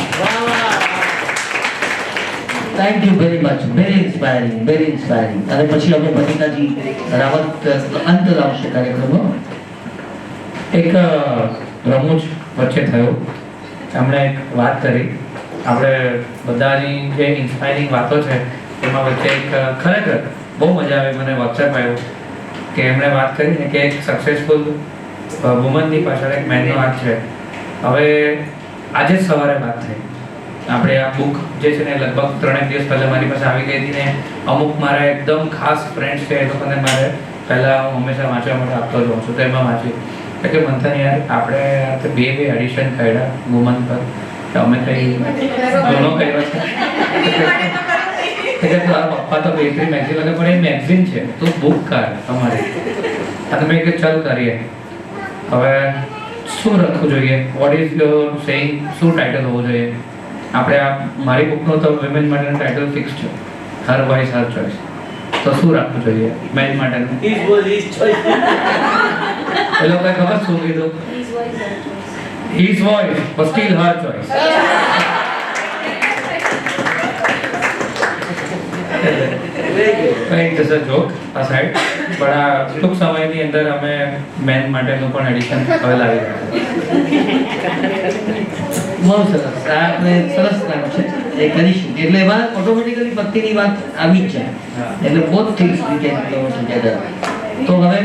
Thank you very much. Very inspiring, very inspiring. અને પછી અમે પતિકાજી રાવત અંત લાવશે કાર્યક્રમનો. એક રમૂજ વચ્ચે થયો. એમણે એક વાત કરી, આપણે બધાની જે ઇન્સ્પાયરિંગ વાતો છે એમાં વચ્ચે એક ખરેખર બહુ મજા આવી. મને વોટ્સએપ આવ્યો કે એમણે વાત કરી ને કે એક સક્સેસફુલ વુમનની પાછળ એક મેનનો હાથ છે. હવે આજે જ સવારે વાત થઈ. આપણે આ બુક જે છે ને લગભગ 3 દિવસ પહેલાં મારી પાસે આવી ગઈ હતી ને અમુક મારા એકદમ ખાસ ફ્રેન્ડ્સ છે એ લોકોને મારે પહેલાં હું હંમેશા વાંચવા માટે આપતો જ હોઉં છું, તો એમાં વાંચી કે મંથન યાર આપણે બે એડિશન કર્યા વુમન પર, અમે કંઈ ઘણો કર્યો છે કે તારા પપ્પા તો બેટરી મેગઝીન લગે પણ એ મેગઝીન છે તો બુક કાઢ તમારી. અને મેં કે ચાલ કરીએ. હવે શું લખવું જોઈએ, વોટ ઇઝ યોર સેઇંગ, શું ટાઇટલ હોવું જોઈએ? આપણે આ મારી બુકનો તો વિમેન માટેનું ટાઇટલ ફિક્સ છે, હર વોઇસ હર ચોઇસ. તો શું રાખવું જોઈએ મેન માટેનું? એ લોકોએ ખબર શું કીધું? His voice but still her choice. Just a joke aside, but ટૂંક સમયની અંદર અમે મેન માટેનું પણ એડિશન હવે લાવી રહ્યા. બહુ સરસ. આપણે સરસ નામ છે એ કરીશું એટલે એમાં ઓટોમેટિકલી પત્નીની વાત આવી જ જાય. એટલે both things we can cover together. તો હવે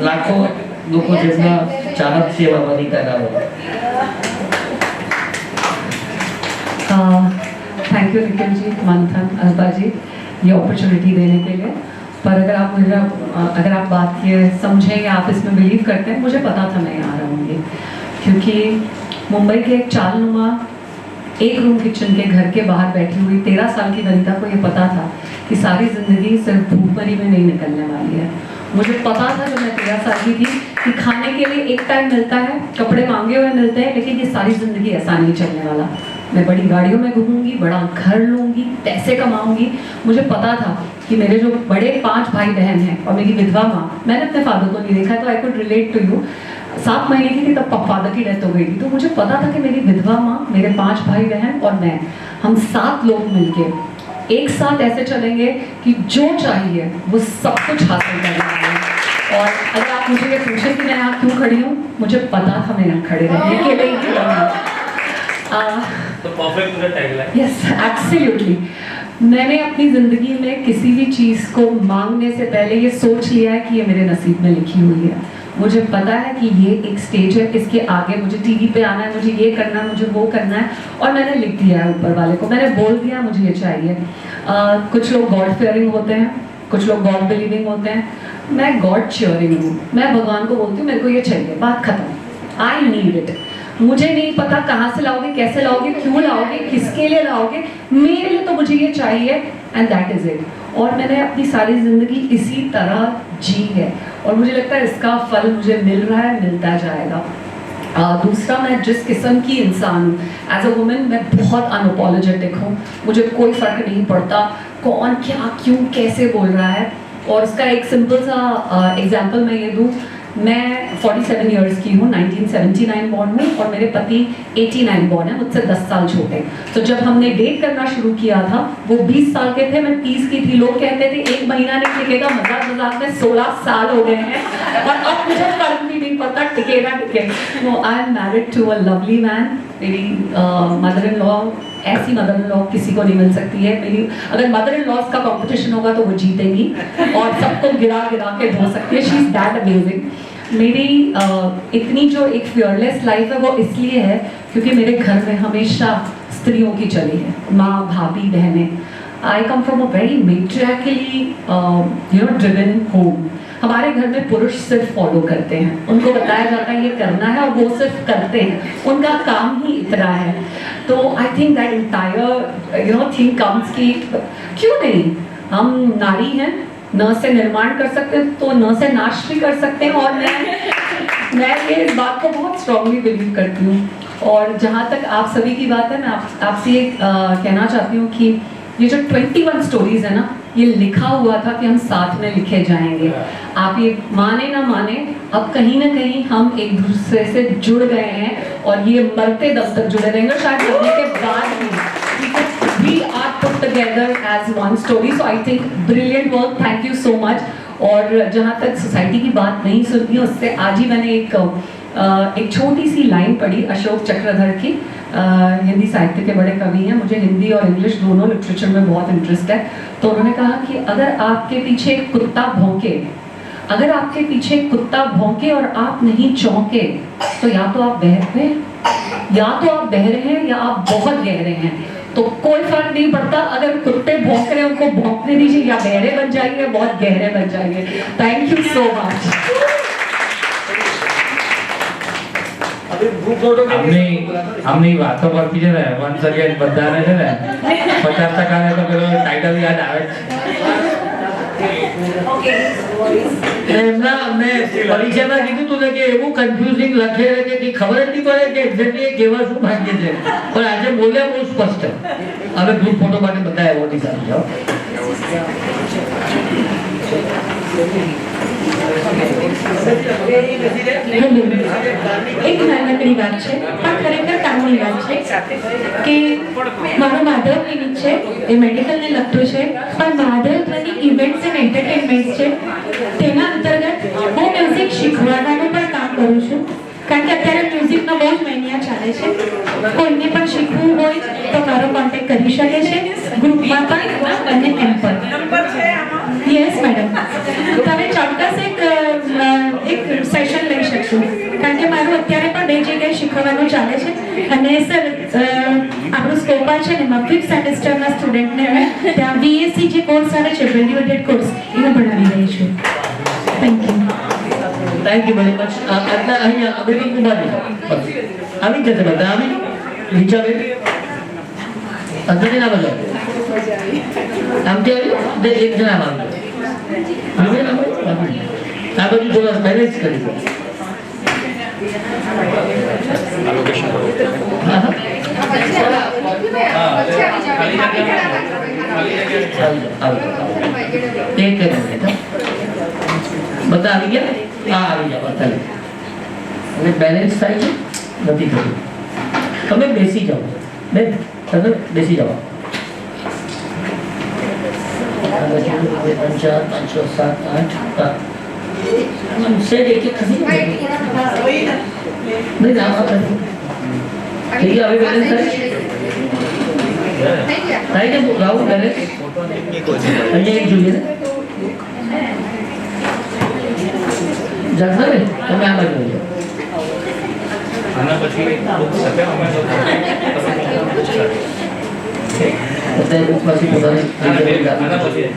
લાખો લોકો જેમના ચાહક છે એવા વનિતા ગાવો. थैंक यू निखिल जी, मंथन, अल्पा जी, ये अपॉर्चुनिटी देने के लिए. पर अगर आप बात ये समझें या आप इसमें बिलीव करते हैं, मुझे पता था मैं यहाँ रहूँगी, क्योंकि मुंबई के एक चालनुमा एक रूम किचन के घर के बाहर बैठी हुई 13 साल की वनिता को ये पता था कि सारी ज़िंदगी सिर्फ भूखमरी में नहीं निकलने वाली है। मुझे पता था जब मैं 13 साल की थी कि खाने के लिए एक टाइम मिलता है, कपड़े मांगे हुए मिलते हैं, लेकिन ये सारी ज़िंदगी ऐसा नहीं चलने वाला। मैं बड़ी गाड़ियों में घूमूंगी, बड़ा घर लूँगी, पैसे कमाऊंगी। मुझे पता था कि मेरे जो बड़े 5 भाई बहन हैं और मेरी विधवा माँ, मैंने अपने फादर को नहीं देखा तो I could relate to you. 7 महीने की थी तब फादर की डेथ हो गई थी, तो मुझे पता था कि मेरी विधवा माँ, मेरे 5 भाई बहन और मैं, हम 7 लोग मिलके एक साथ ऐसे चलेंगे कि जो चाहिए वो सब कुछ हासिल करने वाले हैं। और अगर आप मुझे ये पूछें कि मैं यहाँ क्यों खड़ी हूँ, मुझे पता था मैं यहाँ खड़े रहने के लिए ही खड़ी हूँ। तो परफेक्ट पूरा टैगलाइन। Yes, absolutely. मैंने अपनी ज़िंदगी में किसी भी चीज़ को मांगने से पहले ये सोच लिया है कि ये मेरे नसीब में लिखी हुई है। मुझे पता है कि ये एक स्टेज है, इसके आगे मुझे टीवी पे आना है, मुझे ये करना है, मुझे वो करना है, और मैंने लिख दिया है ऊपर वाले को, मैंने बोल दिया मुझे ये चाहिए। कुछ लोग गॉड फेयरिंग होते हैं, कुछ लोग गॉड बिलीविंग होते हैं, मैं गॉड चेयरिंग हूँ। मैं भगवान को बोलती हूँ मेरे को ये चाहिए, बात खत्म, आई नीड इट। मुझे नहीं पता कहाँ से लाओगे, कैसे लाओगे, क्यों लाओगे, किसके लिए लाओगे, मेरे लिए तो मुझे ये चाहिए एंड दैट इज इट। और मैंने अपनी सारी ज़िंदगी इसी तरह जी है और मुझे लगता है इसका फल मुझे मिल रहा है, मिलता जाएगा। दूसरा, मैं जिस किस्म की इंसान हूँ एज अ वुमेन, मैं बहुत अनअपोलोजेटिक हूँ। मुझे कोई फ़र्क नहीं पड़ता कौन क्या क्यों कैसे बोल रहा है। और उसका एक सिंपल सा एग्जाम्पल मैं ये दूँ, मैं 47 इयर्स की हूँ, 1979 बॉर्न हूँ और मेरे पति 89 बॉर्न है, मुझसे 10 साल छोटे। तो जब हमने डेट करना शुरू किया था वो 20 साल के थे, मैं 30 की थी। लोग कहते थे 1 महीना नहीं टिकेगा, मजाक मजाक में 16 साल हो गए हैं और अब मुझे फर्क भी नहीं पड़ता टिकेगा टिके। तो I am married to a lovely man. मेरी मदर इन लॉ, ऐसी मदर इन लॉ किसी को नहीं मिल सकती है। मेरी अगर मदर इन लॉज का कंपटीशन होगा तो वो जीतेंगी और सबको गिरा गिरा के धो सकती है। She is that amazing. मेरी इतनी जो एक फियरलेस लाइफ है वो इसलिए है क्योंकि मेरे घर में हमेशा स्त्रियों की चली है, माँ, भाभी, बहनें। I come from a very matriarchally driven home. हमारे घर में पुरुष सिर्फ फॉलो करते हैं, उनको बताया जाता है ये करना है और वो सिर्फ करते हैं, उनका काम ही इतना है। तो I think that entire thing comes कि क्यों नहीं, हम नारी हैं, न से निर्माण कर सकते हैं तो न से नाश भी कर सकते हैं। और मैं ये इस बात को बहुत स्ट्रांगली बिलीव करती हूँ। और जहाँ तक आप सभी की बात है, मैं आपसे ये कहना चाहती हूँ कि ये जो 21 स्टोरीज है ना, ये लिखा हुआ था कि हम साथ में लिखे जाएंगे। आप ये माने ना माने, अब कहीं ना कहीं हम एक दूसरे से जुड़ गए हैं और ये मरते दम तक जुड़े रहेंगे, शायद मरने के बाद भी। We are put together as one story, so I think brilliant work, thank you so much। और जहाँ तक सोसाइटी की बात नहीं सुनती, उससे आज ही मैंने एक छोटी सी लाइन पढ़ी अशोक चक्रधर की। हिंदी साहित्य के बड़े कवि हैं, मुझे हिंदी और इंग्लिश दोनों लिटरेचर में बहुत इंटरेस्ट है। तो उन्होंने कहा कि अगर आपके पीछे एक कुत्ता भौंके, अगर आपके पीछे एक कुत्ता भौंके और आप नहीं चौंके, तो या तो आप बहरे हैं, या तो आप बहरे हैं या आप बहुत गहरे हैं। तो कोई फर्क नहीं पड़ता, अगर कुत्ते भौंक रहे हैं उनको भौंकने दीजिए, या बहरे बन जाइए, बहुत गहरे बन जाइए। Thank you so much. આમની વાતો પરથી છે ને વન્સ અગેન બધાને છે ને 50% તો પેલો ટાઇટલ યાદ આવે એમના અમને પરીક્ષામાં કીધું હતું ને કે એવું કન્ફ્યુઝિંગ લખે છે કે ખબર જ નહીં પડે કે એક્ઝેક્ટલી એ કેવા શું ભાગ્ય છે, પણ આજે બોલ્યા બહુ સ્પષ્ટ। હવે ગ્રુપ ફોટો માટે બધા એવોર્ડની સાથે જાઓ। એક નાનકડી વાત છે પણ ખરેખર કામની વાત છે કે મારું માધવ ક્લિનિક છે, એ મેડિકલને લગતું છે, પણ Madhav clinic events and entertainment છે, તેના અંતર્ગત હું મ્યુઝિક શીખવાડવાનું પણ કામ કરું છું। કારણ કે અત્યારે મ્યુઝિકનો બહુ જ મેનિયા ચાલે છે, કોઈને પણ શીખવું હોય તો મારો કોન્ટેક્ટ કરી શકે છે, ગ્રુપમાં પણ અને એમ પણ। યસ મેડમ, તમે ચોક્કસ એક સેશન લઈ શકશો, કારણ કે મારું અત્યારે પણ 2 જગ્યાએ શીખવવાનું ચાલે છે। અને સર, આપણું સ્કોપા છે ને એમાં 5th સેમેસ્ટરના સ્ટુડન્ટને અમે ત્યાં VSc જે કોર્સ આવે છે વેલ્યુએટેડ કોર્સ એને ભણાવી રહી છું. Thank you very much. આટલા અહીંયા અમેરિકન કુમારી આવી જશે બધા આવી રીચાબેન અંદર ના બધા આમથી આવી બે એક જણા આવી આ બધું થોડા મેનેજ કરી દો. બધા આવી ગયા. હા આવી જાવ બધા અને બેલેન્સ થાય છે નથી થતું. તમે બેસી જાઓ બેન, તમે બેસી જાઓ. 1 2 3 4 5 6 7 8 શેર એક એક નથી નહીં ના થઈ ગયા. હવે બેલેન્સ થાય છે રાહુલ બેલેન્સ અહીંયા એક જોઈએ ને જગદા તમે આ બાજુ લઈ જાઓ. આના પછી બુક સાથે અમે બધા બુક પછી પોતાની આના પછી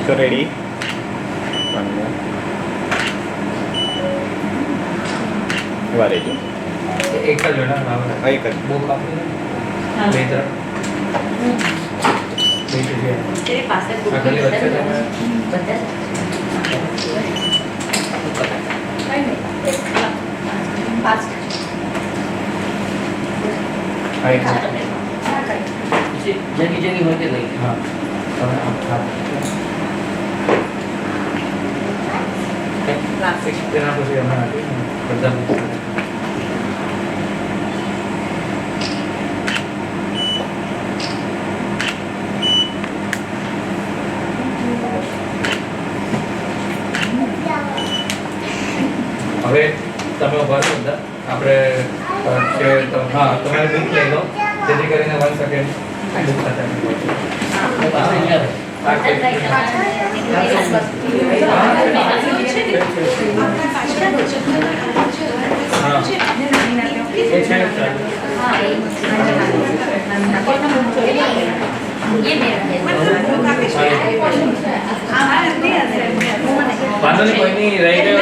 So ready? One more. વારે જો એક જ જોડા બરાબર એક જ બુક આપી બે તરફ બે જગ્યાએ તેરી પાસે આગળની વચ્ચે તમે જગી જગી હોય તે લઈ. હા તેના પછી અમે બધા હવે તમે ઉભા છો બધા આપણે હા તમારે બુક લઈ લો જેથી કરીને 1 સેકન્ડ બુક સાથે વાંધો નહીં, કોઈ નહીં રહી ગયો